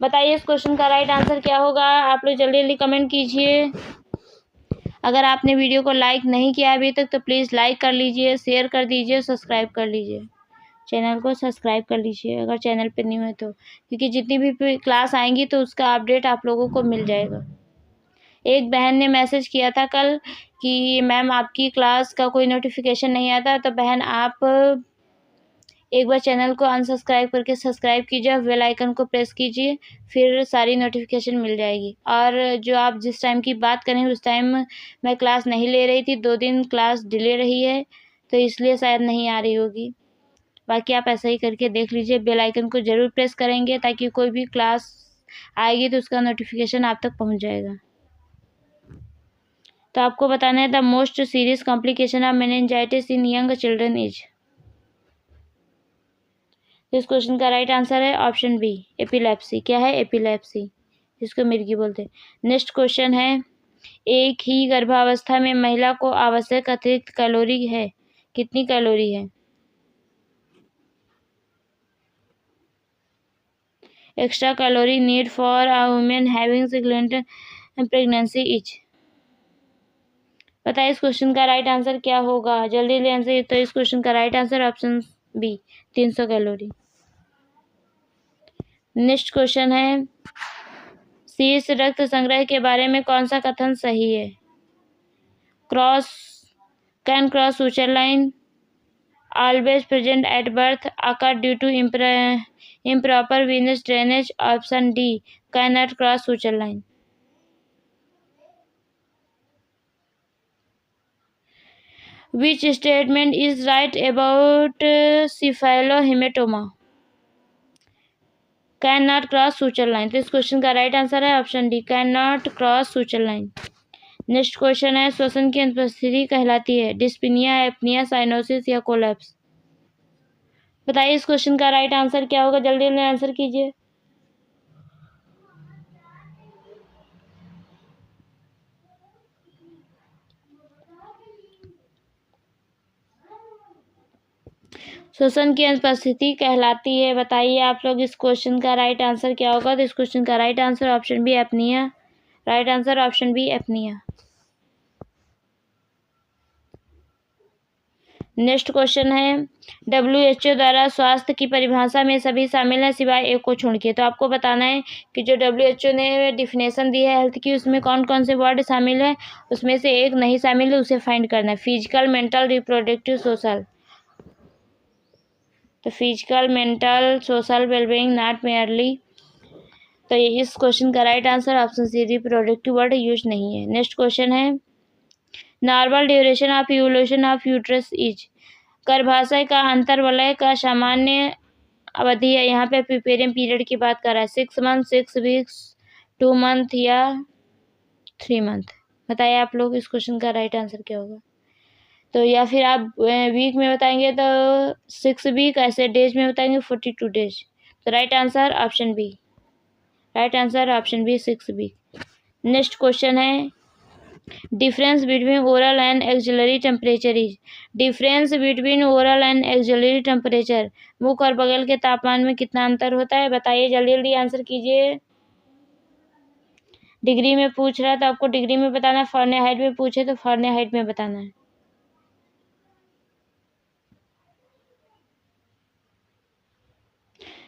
बताइए इस क्वेश्चन का राइट आंसर क्या होगा? आप लोग जल्दी जल्दी कमेंट कीजिए। अगर आपने वीडियो को लाइक नहीं किया अभी तक तो प्लीज़ लाइक कर लीजिए, शेयर कर दीजिए, सब्सक्राइब कर लीजिए। चैनल को सब्सक्राइब कर लीजिए अगर चैनल पे न्यू है तो, क्योंकि जितनी भी क्लास आएंगी तो उसका अपडेट आप लोगों को मिल जाएगा। एक बहन ने मैसेज किया था कल कि मैम आपकी क्लास का कोई नोटिफिकेशन नहीं आता, तो बहन आप एक बार चैनल को अनसब्सक्राइब करके सब्सक्राइब कीजिए, बेल आइकन को प्रेस कीजिए, फिर सारी नोटिफिकेशन मिल जाएगी। और जो आप जिस टाइम की बात करें उस टाइम मैं क्लास नहीं ले रही थी, 2 दिन क्लास डिले रही है, तो इसलिए शायद नहीं आ रही होगी। बाकी आप ऐसा ही करके देख लीजिए, बेल आइकन को ज़रूर प्रेस करेंगे ताकि कोई भी क्लास आएगी तो उसका नोटिफिकेशन आप तक पहुंच जाएगा। तो आपको बताना है the most serious complication of meningitis in young children is? इस क्वेश्चन का राइट आंसर है ऑप्शन बी, एपिलेप्सी। क्या है? एपिलेप्सी, जिसको मिर्गी बोलते हैं। नेक्स्ट क्वेश्चन है, एक ही गर्भावस्था में महिला को आवश्यक अतिरिक्त कैलोरी है, कितनी कैलोरी है? Extra calorie need for a women having significant pregnancy is? बताइए इस क्वेश्चन का राइट आंसर क्या होगा? जल्दी जल्दी आंसर। तो इस क्वेश्चन का right answer option B, 300 calorie. Next question है, शीर्ष रक्त संग्रह के बारे में कौन सा कथन सही है? Cross can cross suture line, always present at birth, occur due to improper venous drainage, option D can not cross suture line. Which statement is right about cephalohematoma? Can not cross suture line। तो इस question का right answer है option D, can not cross suture line. Next question है, श्वसन की अनुपस्थिति कहलाती है डिस्पनिया, एपनिया, साइनोसिस या कोलैप्स? बताइए इस क्वेश्चन का राइट आंसर क्या होगा? जल्दी जल्दी आंसर कीजिए। श्वसन की अनुपस्थिति कहलाती है। बताइए आप लोग इस क्वेश्चन का राइट आंसर क्या होगा? तो इस क्वेश्चन का right answer option B, apnoea. Right answer option B, apnoea. Next question है, WHO द्वारा स्वास्थ्य की परिभाषा में सभी शामिल हैं सिवाय एक को छोड़ के। तो आपको बताना है कि जो WHO ने डिफिनेशन दी है हेल्थ की, उसमें कौन कौन से वर्ड शामिल है, उसमें से एक नहीं शामिल है, उसे फाइंड करना है। Physical, mental, reproductive, social. तो physical, mental, social wellbeing, not merely. तो ये इस क्वेश्चन का right answer option C, reproductive word use नहीं है। नेक्स्ट क्वेश्चन है, normal duration of evolution of uterus is? गर्भाशय का अंतर्वलय का सामान्य अवधि है? यहाँ पे प्रिपेरियम पीरियड की बात कर रहा है। 6 मंथ, 6 वीक्स, 2 मंथ या 3 मंथ। बताइए आप लोग इस क्वेश्चन का राइट आंसर क्या होगा। तो या फिर आप वीक में बताएंगे तो 6 वीक, ऐसे डेज में बताएंगे 42 डेज। तो right answer option B. Right answer option B 6 week. Next question है difference between oral and axillary temperature is. Difference between oral and axillary temperature, मुख और बगल के तापमान में कितना अंतर होता है? बताइए, जल्दी जल्दी आंसर कीजिए। डिग्री में पूछ रहा है तो आपको डिग्री में बताना है, फ़ारेनहाइट में पूछे तो फ़ारेनहाइट में बताना है।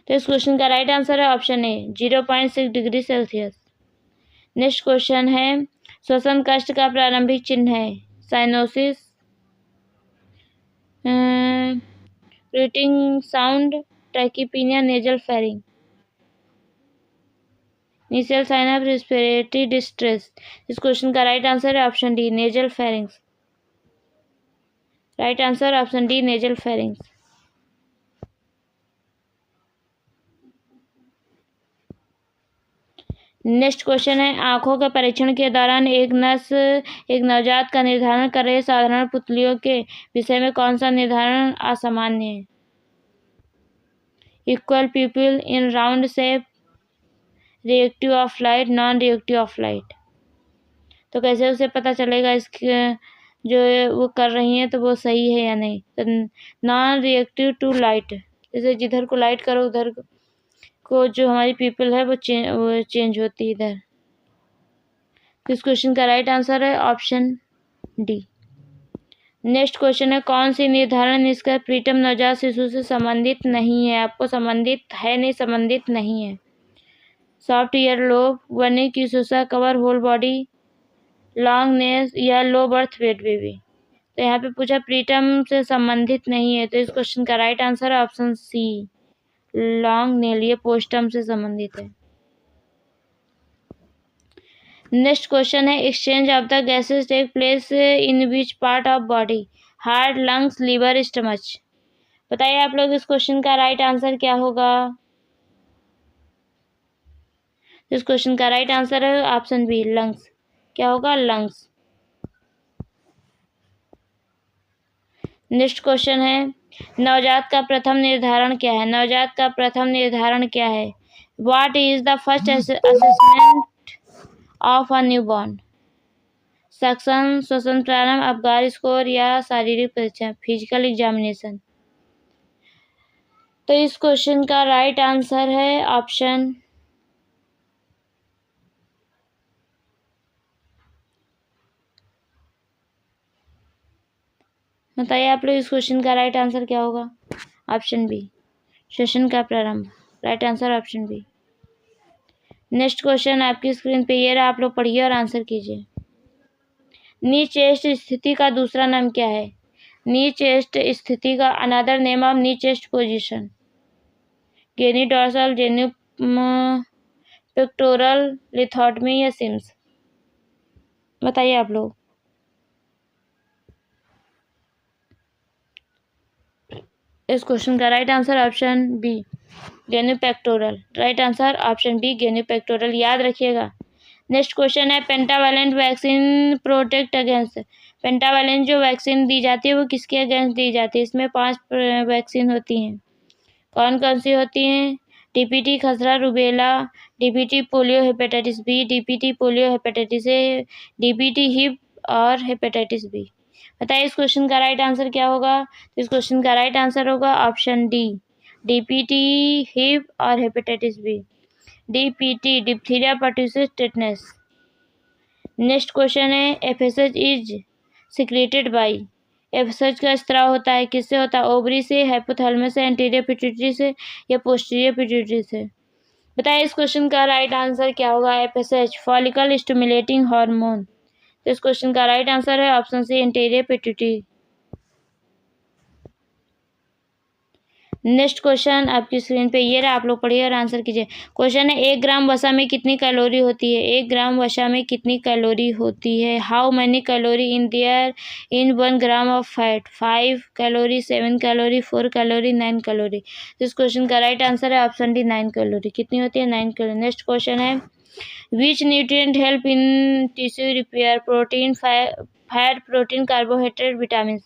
तो इस क्वेश्चन का राइट आंसर है option A 0.6 degree Celsius. Next question है श्वसन कष्ट का प्रारंभिक चिन्ह है? Cyanosis, grunting sound, tachypnoea, nasal flaring. Initial sign of respiratory distress. इस क्वेश्चन का राइट आंसर है option D nasal flarings. Right answer option D nasal flarings. Next question है आंखों के परीक्षण के दौरान एक नवजात का निर्धारण कर रहे साधारण पुतलियों के विषय में कौन सा निर्धारण असामान्य है? Equal people, in round shape, reactive of light, non reactive of light. तो कैसे उसे पता चलेगा इसके जो वो कर रही हैं तो वो सही है या नहीं? तो नॉन रिएक्टिव टू लाइट, जैसे जिधर को लाइट करो उधर को जो हमारी पीपल है वो चेंज होती है इधर। तो इस क्वेश्चन का राइट आंसर है ऑप्शन डी। नेक्स्ट क्वेश्चन है कौन सी निर्धारण इसका प्रीटम नवजात शिशु से संबंधित नहीं है? आपको संबंधित है नहीं, संबंधित नहीं है। Soft year lobe, vernix caseosa cover whole body, long nails या लो बर्थ वेट बेबी। तो यहाँ पे पूछा प्रीटम से संबंधित नहीं है, तो इस क्वेश्चन का राइट आंसर है ऑप्शन सी लॉन्ग नेल, ये पोस्टम से संबंधित है। नेक्स्ट क्वेश्चन है exchange of the gases take place in which part of body? Heart, lungs, liver, stomach. बताइए आप लोग इस क्वेश्चन का राइट आंसर क्या होगा। इस क्वेश्चन का राइट आंसर है ऑप्शन बी लंग्स। क्या होगा? लंग्स। नेक्स्ट क्वेश्चन है नवजात का प्रथम निर्धारण क्या है? नवजात का प्रथम निर्धारण क्या है? What is the first assessment of a newborn? Suction, श्वसन प्रारंभ, अबगार स्कोर या शारीरिक परीक्षण, फिजिकल एग्जामिनेशन। तो इस क्वेश्चन का राइट आंसर है ऑप्शन बताइए आप लोग इस क्वेश्चन का राइट आंसर क्या होगा। ऑप्शन बी श्वसन का प्रारंभ। Right answer option B. Next question आपकी स्क्रीन पे ये रहा, आप लोग पढ़िए और आंसर कीजिए। नी चेस्ट स्थिति का दूसरा नाम क्या है? नी चेस्ट स्थिति का another name of knee chest position, genu dorsal, genu pectoral, lithotomy या सिम्स। बताइए आप लोग। इस क्वेश्चन का right answer option B genu pectoral. Right answer option B genu pectoral, याद रखिएगा। नेक्स्ट क्वेश्चन है pentavalent vaccine protect against. Pentavalent जो वैक्सीन दी जाती है वो किसके अगेंस्ट दी जाती है? इसमें 5 वैक्सीन होती हैं। कौन कौन सी होती हैं? डीपीटी, खसरा, rubella, DPT polio, hepatitis B, DPT polio, hepatitis A, DPT Hib और हेपेटाइटिस बी। बताइए इस क्वेश्चन का राइट आंसर क्या होगा। तो इस क्वेश्चन का राइट आंसर होगा ऑप्शन डी डीपीटी हिप और hepatitis B. DPT diphtheria, pertussis, tetanus. Next question है FSH is secreted by. FSH का स्त्राव होता है किससे होता है? ओवरी से, हाइपोथैलेमस से, एंटीरियर पिट्यूटरी से या पोस्टीरियर पिट्यूटरी से। बताइए इस क्वेश्चन का राइट आंसर क्या होगा। FSH follicle stimulating hormone. तो इस क्वेश्चन का राइट आंसर है option C anterior pituitary. Next question आपकी स्क्रीन पे ये रहा, आप लोग पढ़िए और आंसर कीजिए। क्वेश्चन है 1 ग्राम वसा में कितनी कैलोरी होती है? 1 ग्राम वसा में कितनी कैलोरी होती है? How many calorie in there in 1 gram of fat? 5 calorie, 7 calorie, 4 calorie, 9 calorie. इस क्वेश्चन का राइट आंसर है ऑप्शन डी 9 कैलोरी। कितनी होती है? 9 कैलोरी। नेक्स्ट क्वेश्चन है which nutrient help in tissue repair? Protein, fat, protein, carbohydrate, vitamin.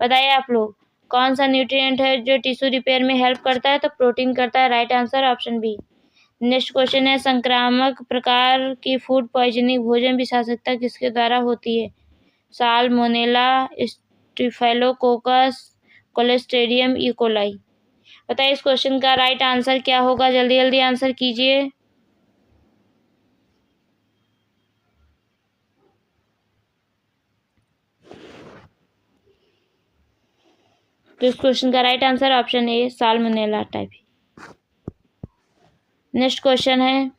बताइए आप लोग कौन सा न्यूट्रिएंट है जो टिश्यू रिपेयर में हेल्प करता है? तो प्रोटीन करता है। Right answer option B. Next question है संक्रामक प्रकार की फूड पॉइजनिंग भोजन विषाक्तता किसके द्वारा होती है? Salmonella, staphylococcus, clostridium E coli. बताइए इस क्वेश्चन का राइट आंसर क्या होगा? जल्दी जल्दी आंसर कीजिए। तो इस क्वेश्चन का राइट आंसर ऑप्शन ए साल्मोनेला टाइफी। नेक्स्ट क्वेश्चन है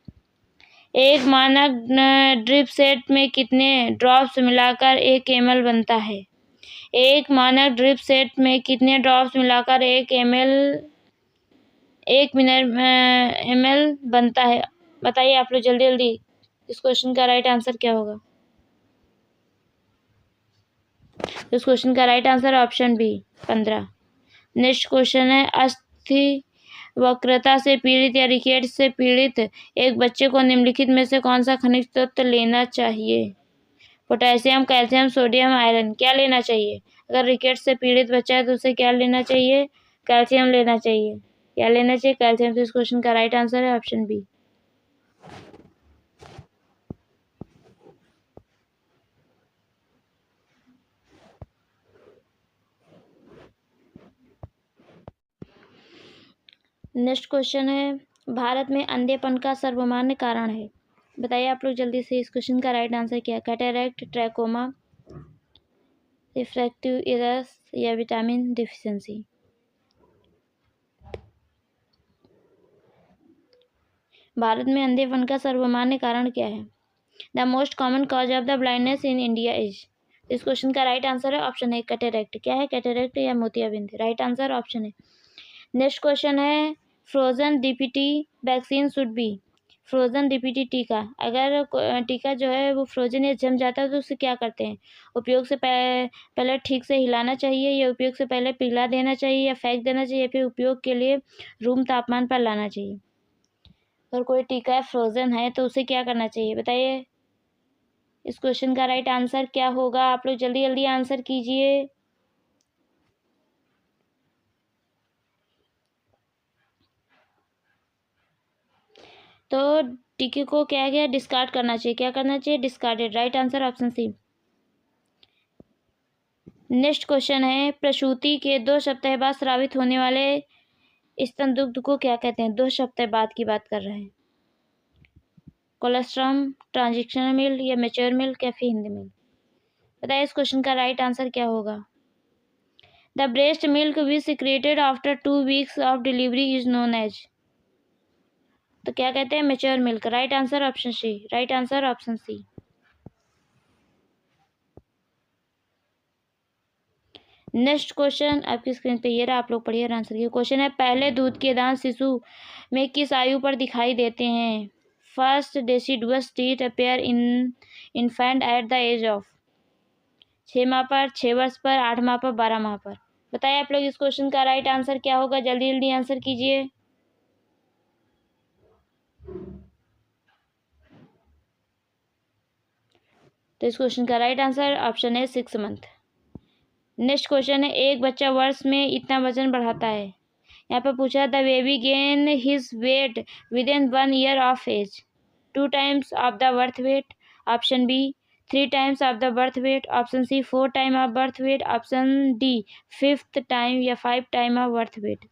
एक मानक ड्रिप सेट में कितने ड्रॉप्स मिलाकर 1 ml बनता है? एक मानक ड्रिप सेट में कितने ड्रॉप्स मिलाकर 1 ml बनता है? बताइए आप लोग जल्दी जल्दी। इस क्वेश्चन का राइट आंसर क्या होगा? इस क्वेश्चन का right answer option B 15। Next question है अस्थि वक्रता से पीड़ित या रिकेट से पीड़ित एक बच्चे को निम्नलिखित में से कौन सा खनिज तत्व लेना चाहिए? Potassium, calcium, sodium, iron. क्या लेना चाहिए? अगर रिकेट से पीड़ित बच्चा है तो उसे क्या लेना चाहिए? कैल्शियम लेना चाहिए। क्या लेना चाहिए? कैल्शियम। तो इस क्वेश्चन का राइट आंसर है ऑप्शन बी। नेक्स्ट क्वेश्चन है भारत में अंधेपन का सर्वमान्य कारण है? बताइए आप लोग जल्दी से। इस क्वेश्चन का राइट आंसर क्या है? कैटरैक्ट, ट्रैकोमा, रिफ्रैक्टिव एरर्स या विटामिन डिफिशियंसी। भारत में अंधेपन का सर्वमान्य कारण क्या है? The most common cause of the blindness in India is. इस क्वेश्चन का राइट आंसर है ऑप्शन है कैटरैक्ट। क्या है? कैटरैक्ट या मोतियाबिंद। राइट आंसर ऑप्शन है। नेक्स्ट क्वेश्चन है frozen DPT vaccine should be. Frozen DPT टीका, अगर टीका जो है वो फ्रोजन या जम जाता है तो उसे क्या करते हैं? उपयोग से पहले ठीक से हिलाना चाहिए, या उपयोग से पहले पिघला देना चाहिए, या फेंक देना चाहिए, या फिर उपयोग के लिए रूम तापमान पर लाना चाहिए? अगर कोई टीका फ्रोजन है तो उसे क्या करना चाहिए? बताइए इस क्वेश्चन का राइट आंसर क्या होगा? आप लोग जल्दी जल्दी आंसर कीजिए। तो टीके को क्या क्या डिस्कार्ड करना चाहिए? क्या करना चाहिए? Discarded. Right answer option C. Next question है प्रसूति के 2 सप्ताह बाद स्रावित होने वाले स्तन दुग्ध को क्या कहते हैं? 2 सप्ताह बाद की बात कर रहे हैं। कोलेस्ट्रम, ट्रांजिशनल मिल्क या मैच्योर मिल्क या फिर हिंदी मिल्क। बताइए इस क्वेश्चन का राइट आंसर क्या होगा? The breast milk which secreted after 2 weeks of delivery is known as. तो क्या कहते हैं? Mature milk. Right answer option C. Right answer option C. Next question आपकी स्क्रीन पे ये रहा, आप लोग पढ़िए और आंसर कीजिए। क्वेश्चन है पहले दूध के दांत शिशु में किस आयु पर दिखाई देते हैं? First deciduous teeth appear in infant at the age of. 6 माह पर, 6 वर्ष पर, 8 माह पर, 12 माह पर। बताइए आप लोग इस क्वेश्चन का राइट आंसर क्या होगा? जल्दी जल्दी आंसर कीजिए। तो इस क्वेश्चन का राइट आंसर ऑप्शन है 6 मंथ। नेक्स्ट क्वेश्चन है एक बच्चा वर्ष में इतना वजन बढ़ाता है। यहाँ पर पूछा the baby gain his weight within 1 year of age. 2 times of the birth weight option B, 3 times of the birth weight option C, 4 time of birth weight option D, 5th time या 5 time of birth weight.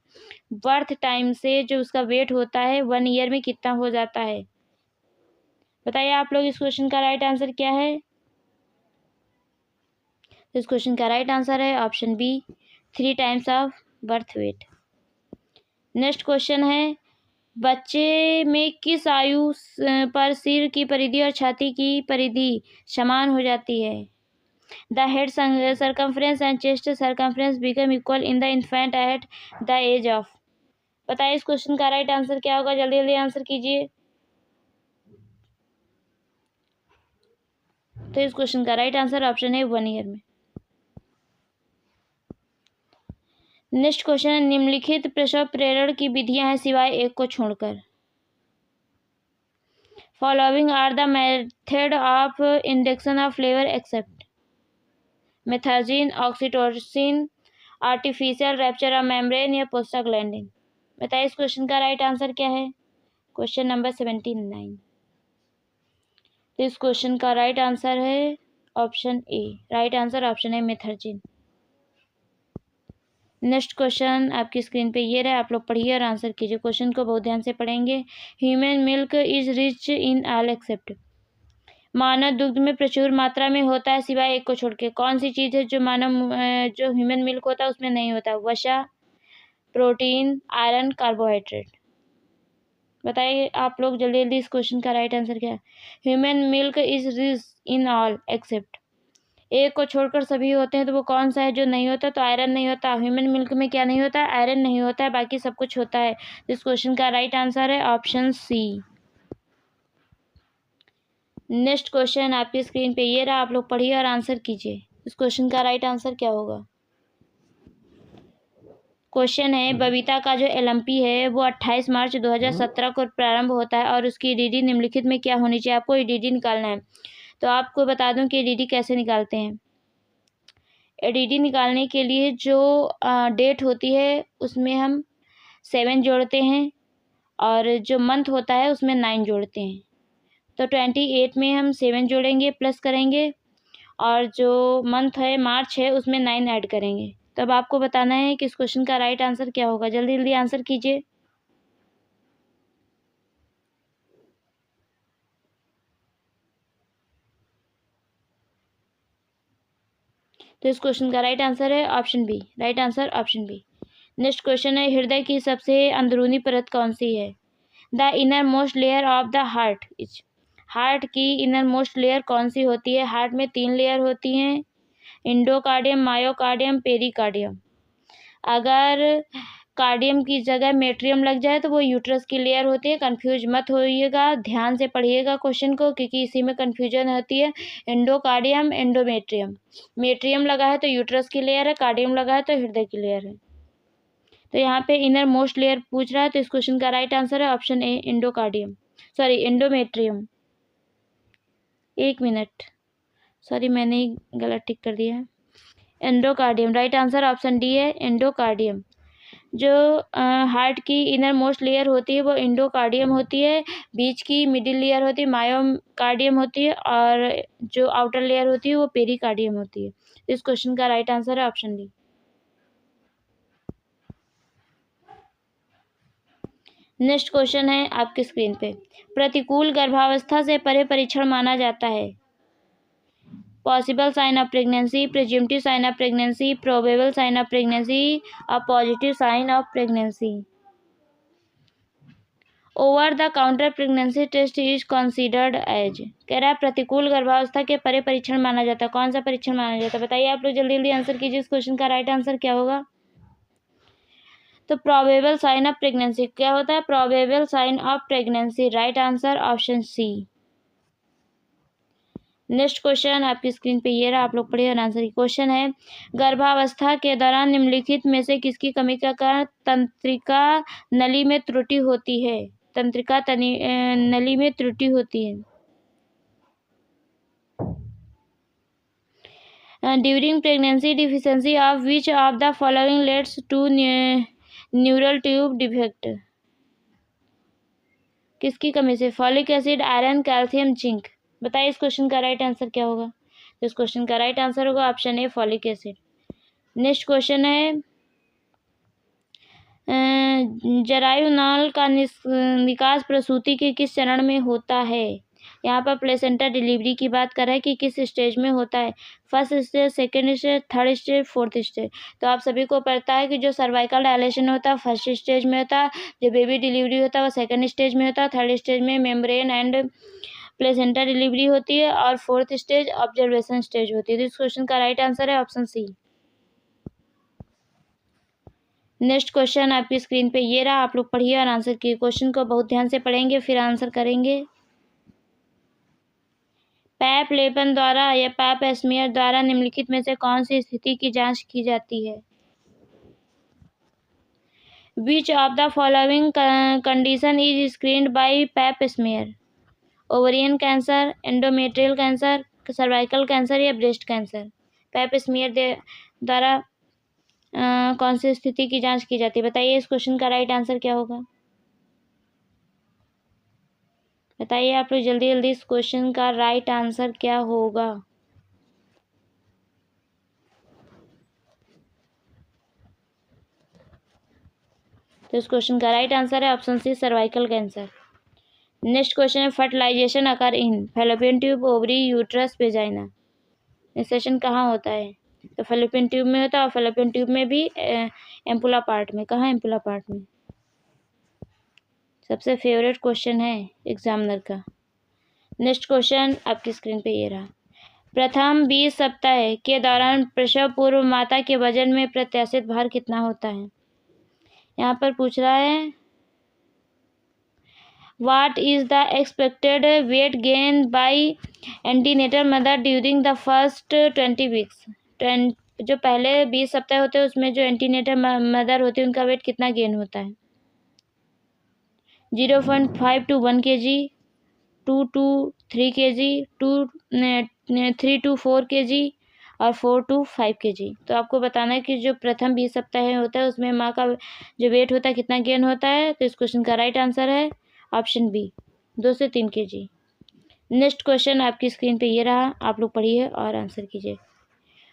Birth time से जो उसका wait होता है 1 year में कितना हो जाता है? बताइए आप लोग इस क्वेश्चन का राइट आंसर क्या है? इस क्वेश्चन का राइट आंसर है option B, 3 times of birth weight. Next question है बच्चे में किस आयु पर सिर की परिधि और छाती की परिधि समान हो जाती है? The head circumference and chest circumference become equal in the infant at the age of. बताइए इस क्वेश्चन का राइट आंसर क्या होगा, जल्दी जल्दी आंसर कीजिए। तो इस क्वेश्चन का राइट आंसर ऑप्शन है 1 ईयर में। नेक्स्ट क्वेश्चन है, निम्नलिखित प्रसव प्रेरण की विधियां हैं सिवाय एक को छोड़कर। Following are the method of induction of labour except methergine, oxytocin, artificial rupture of membrane या प्रोस्टाग्लैंडिन। बताइए इस क्वेश्चन का राइट आंसर क्या है, क्वेश्चन नंबर 79। तो इस क्वेश्चन का राइट आंसर है option A, right answer option है मेथर्जिन। नेक्स्ट क्वेश्चन आपकी स्क्रीन पे ये रहा, आप लोग पढ़िए और आंसर कीजिए। क्वेश्चन को बहुत ध्यान से पढ़ेंगे। Human milk is rich in all except, मानव दुग्ध में प्रचुर मात्रा में होता है सिवाय एक को छोड़ के। कौन सी चीज़ है जो जो ह्यूमन मिल्क होता है उसमें नहीं होता? वसा, प्रोटीन, आयरन, कार्बोहाइड्रेट। बताइए आप लोग जल्दी जल्दी इस क्वेश्चन का राइट आंसर क्या है। Human milk is rich in all accept, एक को छोड़कर सभी होते हैं, तो वो कौन सा है जो नहीं होता? तो आयरन नहीं होता। ह्यूमन मिल्क में क्या नहीं होता है? आयरन नहीं होता है, बाकी सब कुछ होता है। इस क्वेश्चन का राइट आंसर है ऑप्शन सी। नेक्स्ट क्वेश्चन आपकी स्क्रीन पे ये रहा, आप लोग पढ़िए और आंसर कीजिए। इस क्वेश्चन का राइट आंसर क्या होगा? क्वेश्चन है, बबीता का जो एलएमपी है वो 28 मार्च 2017 को प्रारंभ होता है और उसकी ईडीडी निम्नलिखित में क्या होनी चाहिए? आपको ईडीडी निकालना है। तो आपको बता दूं कि ईडीडी कैसे निकालते हैं। ईडीडी निकालने के लिए जो डेट होती है उसमें हम 7 जोड़ते हैं और जो मंथ होता है उसमें 9 जोड़ते हैं। तो 28 में हम 7 जोड़ेंगे, प्लस करेंगे, और जो मंथ है मार्च है उसमें 9 ऐड करेंगे। तब आपको बताना है कि इस क्वेश्चन का राइट आंसर क्या होगा। जल्दी जल्दी आंसर कीजिए। तो इस क्वेश्चन का राइट आंसर है option B, right answer option B. Next question है, हृदय की सबसे अंदरूनी परत कौन सी है? The inner most layer of the heart is, heart की इनर मोस्ट लेयर कौन सी होती है? हार्ट में 3 लेयर होती हैं, इंडोकार्डियम, मायोकार्डियम, पेरिकार्डियम। अगर कार्डियम की जगह मेट्रियम लग जाए तो वो यूट्रस की लेयर होती है। कंफ्यूज मत होइएगा, ध्यान से पढ़िएगा क्वेश्चन को, क्योंकि इसी में कंफ्यूजन होती है। एंडोकार्डियम, एंडोमेट्रियम, मेट्रियम लगा है तो यूट्रस की लेयर है, कार्डियम लगा है तो हृदय की लेयर है। तो यहाँ पे इनर मोस्ट लेयर पूछ रहा है, तो इस क्वेश्चन का राइट आंसर है ऑप्शन ए, एंडोकार्डियम, सॉरी एंडोमेट्रियम। एक मिनट, सॉरी मैंने ही गलत टिक कर दिया है। Endocardium, right answer option D है, एंडोकार्डियम। जो हार्ट की इनर मोस्ट लेयर होती है वो इंडोकार्डियम होती है, बीच की मिडिल लेयर होती है मायोकार्डियम होती है, और जो आउटर लेयर होती है वो पेरिकार्डियम होती है। इस क्वेश्चन का राइट आंसर है ऑप्शन डी। नेक्स्ट क्वेश्चन है आपकी स्क्रीन पे, प्रतिकूल गर्भावस्था से परे परीक्षण माना जाता है? Possible sign of pregnancy, presumptive sign of pregnancy, probable sign of pregnancy और positive sign of pregnancy. Over the counter pregnancy test is considered as, कह रहा है प्रतिकूल गर्भावस्था के परे परीक्षण माना जाता है। कौन सा परीक्षण माना जाता है? बताइए आप लोग जल्दी जल्दी आंसर कीजिए। इस क्वेश्चन का राइट आंसर क्या होगा? तो प्रोबेबल साइन ऑफ प्रेगनेंसी क्या होता है? Probable sign of pregnancy, right answer option C. Next question आपकी स्क्रीन पे ये रहा, आप लोग पढ़िए और आंसर की। क्वेश्चन है, गर्भावस्था के दौरान निम्नलिखित में से किसकी कमी का कारण तंत्रिका नली में त्रुटि होती है? तंत्रिका नली में त्रुटि होती है। During pregnancy deficiency of which of the following leads to neural tube defect, किसकी कमी से? Folic acid, iron, calcium, zinc. बताइए इस क्वेश्चन का राइट आंसर क्या होगा? तो इस क्वेश्चन का राइट आंसर होगा option A, folic acid. Next question है, जरायु नाल का निकास प्रसूति के किस चरण में होता है? यहाँ पर प्लेसेंटा डिलीवरी की बात कर रहा है कि किस स्टेज में होता है। First stage, second stage, third stage, fourth stage. तो आप सभी को पता है कि जो सर्वाइकल डायलेशन होता है फर्स्ट स्टेज में होता है, जो बेबी डिलीवरी होता है वो सेकेंड स्टेज में होता है, थर्ड स्टेज में मेम्ब्रेन एंड प्लेसेंटा डिलीवरी होती है, और फोर्थ स्टेज ऑब्जर्वेशन स्टेज होती है। तो इस क्वेश्चन का राइट आंसर है ऑप्शन सी। नेक्स्ट क्वेश्चन आपकी स्क्रीन पे ये रहा, आप लोग पढ़िए और आंसर कीजिए। क्वेश्चन को बहुत ध्यान से पढ़ेंगे फिर आंसर करेंगे। पैप लेपन द्वारा या पैप स्मीयर द्वारा निम्नलिखित में से कौन सी स्थिति की जांच की जाती है? Which of the following condition is screened by Pap smear? Ovarian cancer, endometrial cancer, cervical cancer या ब्रेस्ट कैंसर? पैप स्मीयर द्वारा कौन सी स्थिति की जांच की जाती है? बताइए इस क्वेश्चन का राइट आंसर क्या होगा? बताइए आप लोग जल्दी जल्दी, इस क्वेश्चन का राइट आंसर क्या होगा? तो इस क्वेश्चन का राइट आंसर है option C, cervical cancer. Next question है, fertilization occur in fallopian tube, ovary, uterus, vagina? इंसेशन कहाँ होता है? तो फैलोपियन ट्यूब में होता है, और फैलोपियन ट्यूब में भी एम्पुला पार्ट में। कहाँ एम्पुला पार्ट में? सबसे फेवरेट क्वेश्चन है एग्जामिनर का। नेक्स्ट क्वेश्चन आपकी स्क्रीन पे ये रहा, प्रथम 20 सप्ताह के दौरान प्रसव पूर्व माता के वजन में प्रत्याशित भार कितना होता है? यहाँ पर पूछ रहा है what is the expected weight gain by antenatal mother during the first 20 weeks? जो पहले 20 सप्ताह होते हैं उसमें जो एंटीनेटल मदर होती है उनका वेट कितना गेन होता है? 0.5 to 1 kg, 2 to 3 kg, 3 to 4 kg और 4 to 5 kg। तो आपको बताना है कि जो प्रथम 20 सप्ताह होता है उसमें माँ का जो वेट होता है कितना गेन होता है। तो इस क्वेश्चन का राइट आंसर है ऑप्शन बी, 2 से 3 kg। नेक्स्ट क्वेश्चन आपकी स्क्रीन पे ये रहा, आप लोग पढ़िए और आंसर कीजिए।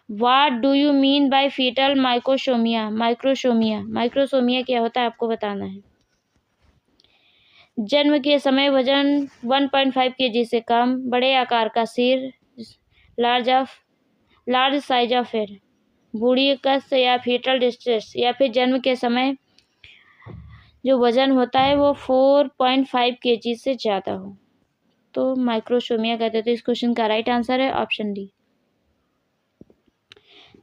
What do you mean by fetal macrosomia? Macrosomia क्या होता है आपको बताना है। जन्म के समय वजन 1.5 kg से कम, बड़े आकार का सिर, लार्ज साइज ऑफ हेड, बूढ़ी कस या फीटल डिस्ट्रेस, या फिर जन्म के समय जो वजन होता है वो 4.5 kg से ज़्यादा हो, तो माइक्रोसोमिया कहते हैं। तो इस क्वेश्चन का राइट आंसर है ऑप्शन डी।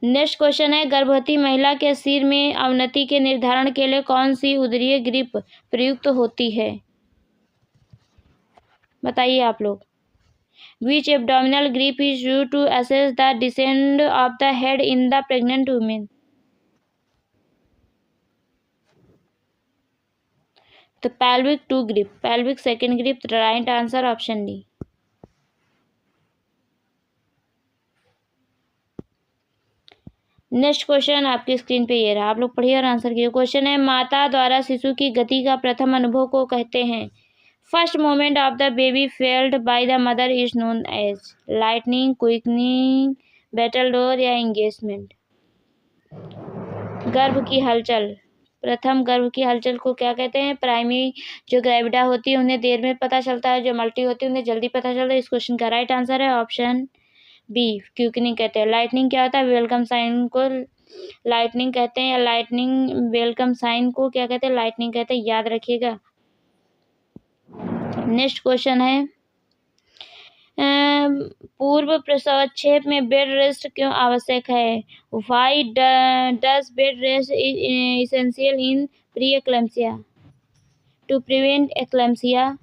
नेक्स्ट क्वेश्चन है, गर्भवती महिला के सिर में अवनति के निर्धारण के लिए कौन सी उदरीय ग्रिप प्रयुक्त होती है? बताइए आप लोग। Which abdominal grip is used to assess the descend of the head in the pregnant women? तो pelvic 2 grip, pelvic second grip, right answer option D. Next question आपकी स्क्रीन पे ये रहा, आप लोग पढ़िए और आंसर कीजिए। क्वेश्चन है, माता द्वारा शिशु की गति का प्रथम अनुभव को कहते हैं? First moment of the baby felt by the mother is known as lightening, quickening, battle door या एंगेजमेंट? गर्भ की हलचल, प्रथम गर्भ की हलचल को क्या कहते हैं? प्राइमरी जो ग्रेविडा होती है उन्हें देर में पता चलता है, जो मल्टी होती है उन्हें जल्दी पता चलता है। इस क्वेश्चन का राइट आंसर है ऑप्शन बी, क्विकनिंग कहते हैं। लाइटनिंग क्या होता है? वेलकम साइन को लाइटनिंग कहते हैं, या लाइटनिंग वेलकम साइन को क्या कहते हैं? लाइटनिंग कहते हैं, याद रखिएगा। नेक्स्ट क्वेश्चन है, पूर्व प्रसवक्षेप में बेड रेस्ट क्यों आवश्यक है? Why does bed rest is essential in pre eclampsia? To prevent eclampsia,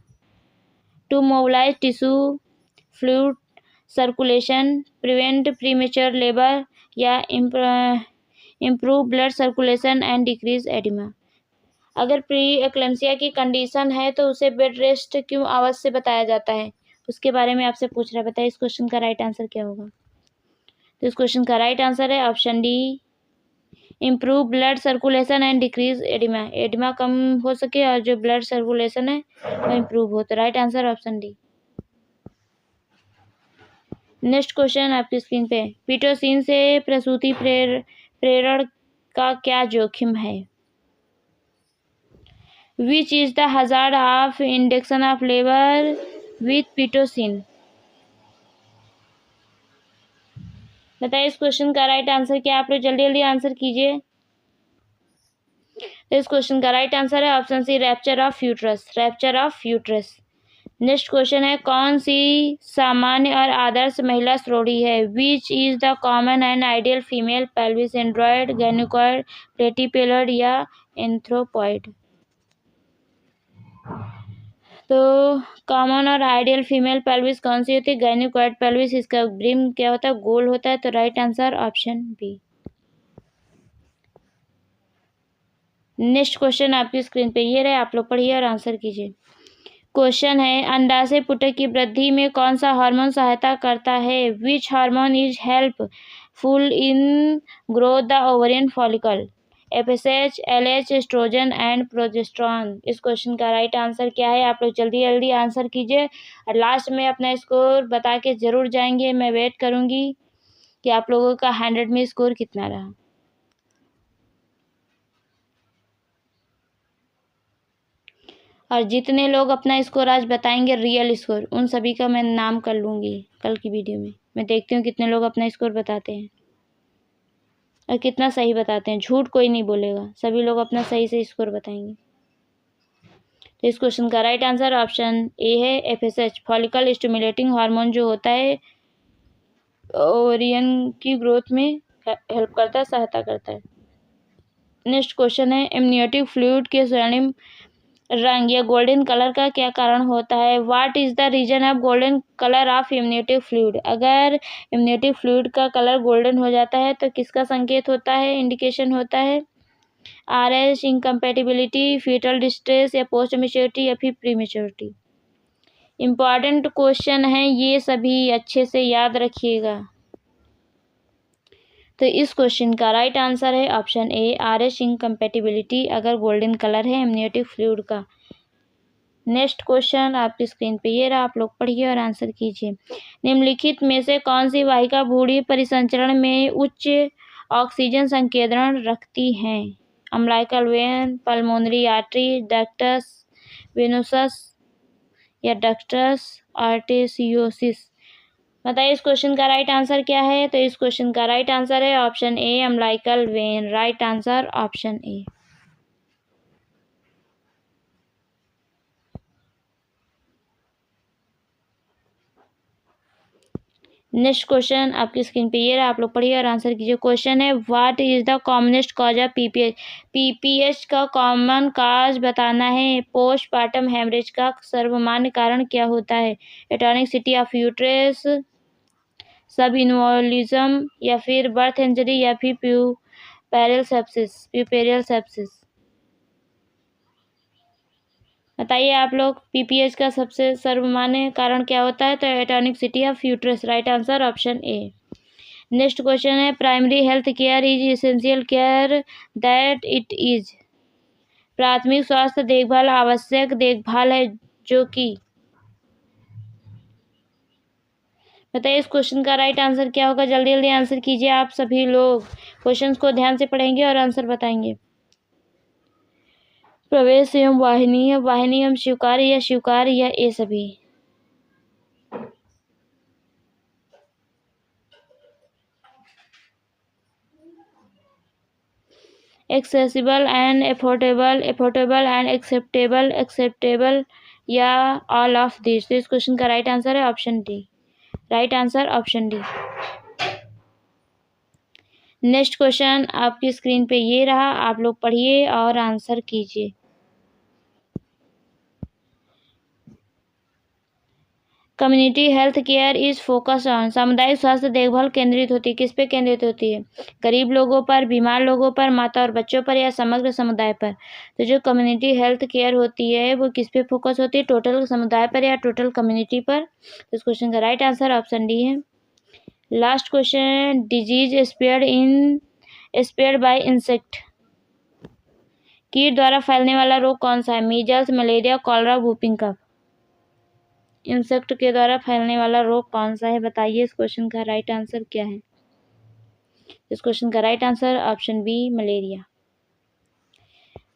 to mobilize tissue fluid circulation, prevent premature labour, या improve blood circulation and decrease oedema? अगर प्री एक्लेम्सिया की condition है तो उसे bed rest क्यों आवश्यक बताया जाता है, उसके बारे में आपसे पूछ रहा है। बताइए इस क्वेश्चन का राइट आंसर क्या होगा? तो इस क्वेश्चन का राइट आंसर है option D, improve blood circulation and decrease oedema. Oedema कम हो सके और जो ब्लड सर्कुलेशन है वो इम्प्रूव हो। तो right answer option D. Next question आपकी स्क्रीन पे, पिटोसिन से प्रसूति प्रेरण का क्या जोखिम है? Which is the hazard of induction of labour with Pitocin? बताइए इस क्वेश्चन का राइट आंसर क्या? आप लोग जल्दी जल्दी आंसर कीजिए। तो इस क्वेश्चन का राइट आंसर है option C, rupture of uterus. Rupture of uterus next question है, कौन सी सामान्य और आदर्श महिला श्रोणि है? Which is the common and ideal female pelvis? Android, gynecoid, platypelloid या एंथ्रोपॉइड? तो कॉमन और आइडियल फीमेल पेल्विस कौन सी होती है? गैनिकॉयड पेल्विस। इसका ब्रिम क्या होता है? गोल होता है। तो right answer option B. Next question आपकी स्क्रीन पे ये रहे, आप लोग पढ़िए और आंसर कीजिए। क्वेश्चन है, अंडाशय पुटक की वृद्धि में कौन सा हार्मोन सहायता करता है? Which hormone is helpful in growth the ovarian follicle? FSH, LH, oestrogen and progesterone? इस क्वेश्चन का राइट आंसर क्या है? आप लोग जल्दी जल्दी आंसर कीजिए और लास्ट में अपना स्कोर बता के जरूर जाएंगे। मैं वेट करूंगी कि आप लोगों का 100 में स्कोर कितना रहा। और जितने लोग अपना स्कोर आज बताएंगे रियल स्कोर, उन सभी का मैं नाम कर लूँगी कल की वीडियो में। मैं देखती हूँ कितने लोग अपना स्कोर बताते हैं और कितना सही बताते हैं। झूठ कोई नहीं बोलेगा, सभी लोग अपना सही से स्कोर बताएंगे। तो इस क्वेश्चन का राइट आंसर ऑप्शन ए है, एफएसएच, फॉलिकल स्टिमुलेटिंग हार्मोन, जो होता है ओवरियन की ग्रोथ में हेल्प करता है, सहायता करता है। नेक्स्ट क्वेश्चन है, एमनियोटिक फ्लूइड के स्वर्णिम रंग या गोल्डन कलर का क्या कारण होता है? What is the reason of golden colour of amniotic fluid? अगर इम्यूनिटिव फ्लूइड का कलर गोल्डन हो जाता है तो किसका संकेत होता है, इंडिकेशन होता है? आरएस, इनकम्पेटिबिलिटी, फीटल डिस्ट्रेस या पोस्ट मेच्योरिटी या फिर प्री मेच्योरिटी? इंपॉर्टेंट क्वेश्चन है ये, सभी अच्छे से याद रखिएगा। तो इस क्वेश्चन का राइट आंसर है ऑप्शन ए, आरएस, इनकम्पेटिबिलिटी, अगर गोल्डन कलर है इम्यूनिटिव फ्लूइड का। नेक्स्ट क्वेश्चन आपकी स्क्रीन पे ये रहा, आप लोग पढ़िए और आंसर कीजिए। निम्नलिखित में से कौन सी वाहिका भूरी परिसंचरण में उच्च ऑक्सीजन संकेंद्रण रखती हैं? Umbilical when, pulmonary artery, ductus venosus या डक्टस आर्टेरियोसिस? बताइए इस क्वेश्चन का राइट आंसर क्या है? तो इस क्वेश्चन का राइट आंसर है option A, umbilical when. Right answer option A. Next question आपकी स्क्रीन पे ये रहा, आप लोग पढ़िए और आंसर कीजिए। क्वेश्चन है, what is the commonest cause of PPH? PPH का कॉमन कॉज बताना है। पोस्टपार्टम हेमरेज का सर्वमान्य कारण क्या होता है? एटॉनिसिटी ऑफ यूट्रस, सब इन्वॉल्यूजम या फिर बर्थ इंजरी या फिर प्यूपेरियल सेप्सिस? बताइए आप लोग, पीपीएच का सबसे सर्वमान्य कारण क्या होता है? तो atonicity of uterus. Right answer option A. Next question है, primary health care is essential care that it is? प्राथमिक स्वास्थ्य देखभाल आवश्यक देखभाल है जो कि? बताइए इस क्वेश्चन का राइट आंसर क्या होगा? जल्दी जल्दी आंसर कीजिए। आप सभी लोग क्वेश्चंस को ध्यान से पढ़ेंगे और आंसर बताएंगे। प्रवेश एवं वाहिनी, वाहिनी एवं स्वीकार्य या ये सभी? Accessible and affordable and acceptable या ऑल ऑफ दिस? तो इस क्वेश्चन का राइट आंसर है option D. Right answer option D. Next question आपकी स्क्रीन पे ये रहा, आप लोग पढ़िए और आंसर कीजिए। Community health care is focus on? सामुदायिक स्वास्थ्य देखभाल केंद्रित होती है, किस पे केंद्रित होती है? गरीब लोगों पर, बीमार लोगों पर, माता और बच्चों पर या समग्र समुदाय पर? तो जो कम्युनिटी हेल्थ केयर होती है वो किस पे फोकस होती है? टोटल समुदाय पर या टोटल कम्युनिटी पर? तो इस क्वेश्चन का राइट आंसर ऑप्शन डी है। Last question, disease spread by insect, कीट द्वारा फैलने वाला रोग कौन सा है? Measles, malaria, cholera, whooping cough? Insect के द्वारा फैलने वाला रोग कौन सा है? बताइए इस क्वेश्चन का राइट आंसर क्या है? इस क्वेश्चन का right answer option B, malaria.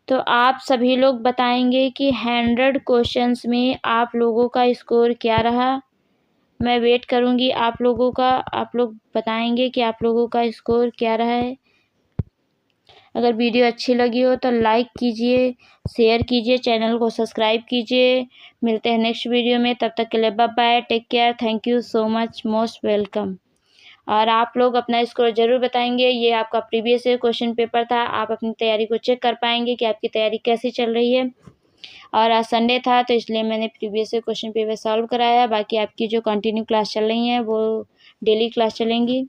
तो आप सभी लोग बताएंगे कि 100 क्वेश्चंस में आप लोगों का स्कोर क्या रहा। मैं वेट करूंगी आप लोगों का। आप लोग बताएंगे कि आप लोगों का स्कोर क्या रहा है। अगर वीडियो अच्छी लगी हो तो लाइक कीजिए, शेयर कीजिए, चैनल को सब्सक्राइब कीजिए। मिलते हैं नेक्स्ट वीडियो में, तब तक के लिए bye bye, take care, thank you so much, most welcome. और आप लोग अपना स्कोर ज़रूर बताएंगे। ये आपका प्रीवियस ईयर क्वेश्चन पेपर था, आप अपनी तैयारी को चेक कर पाएंगे कि आपकी तैयारी कैसी चल रही है। और आज संडे था तो इसलिए मैंने previous year question paper solve कराया। बाकी आपकी जो कंटिन्यू क्लास चल रही हैं वो डेली क्लास चलेंगी।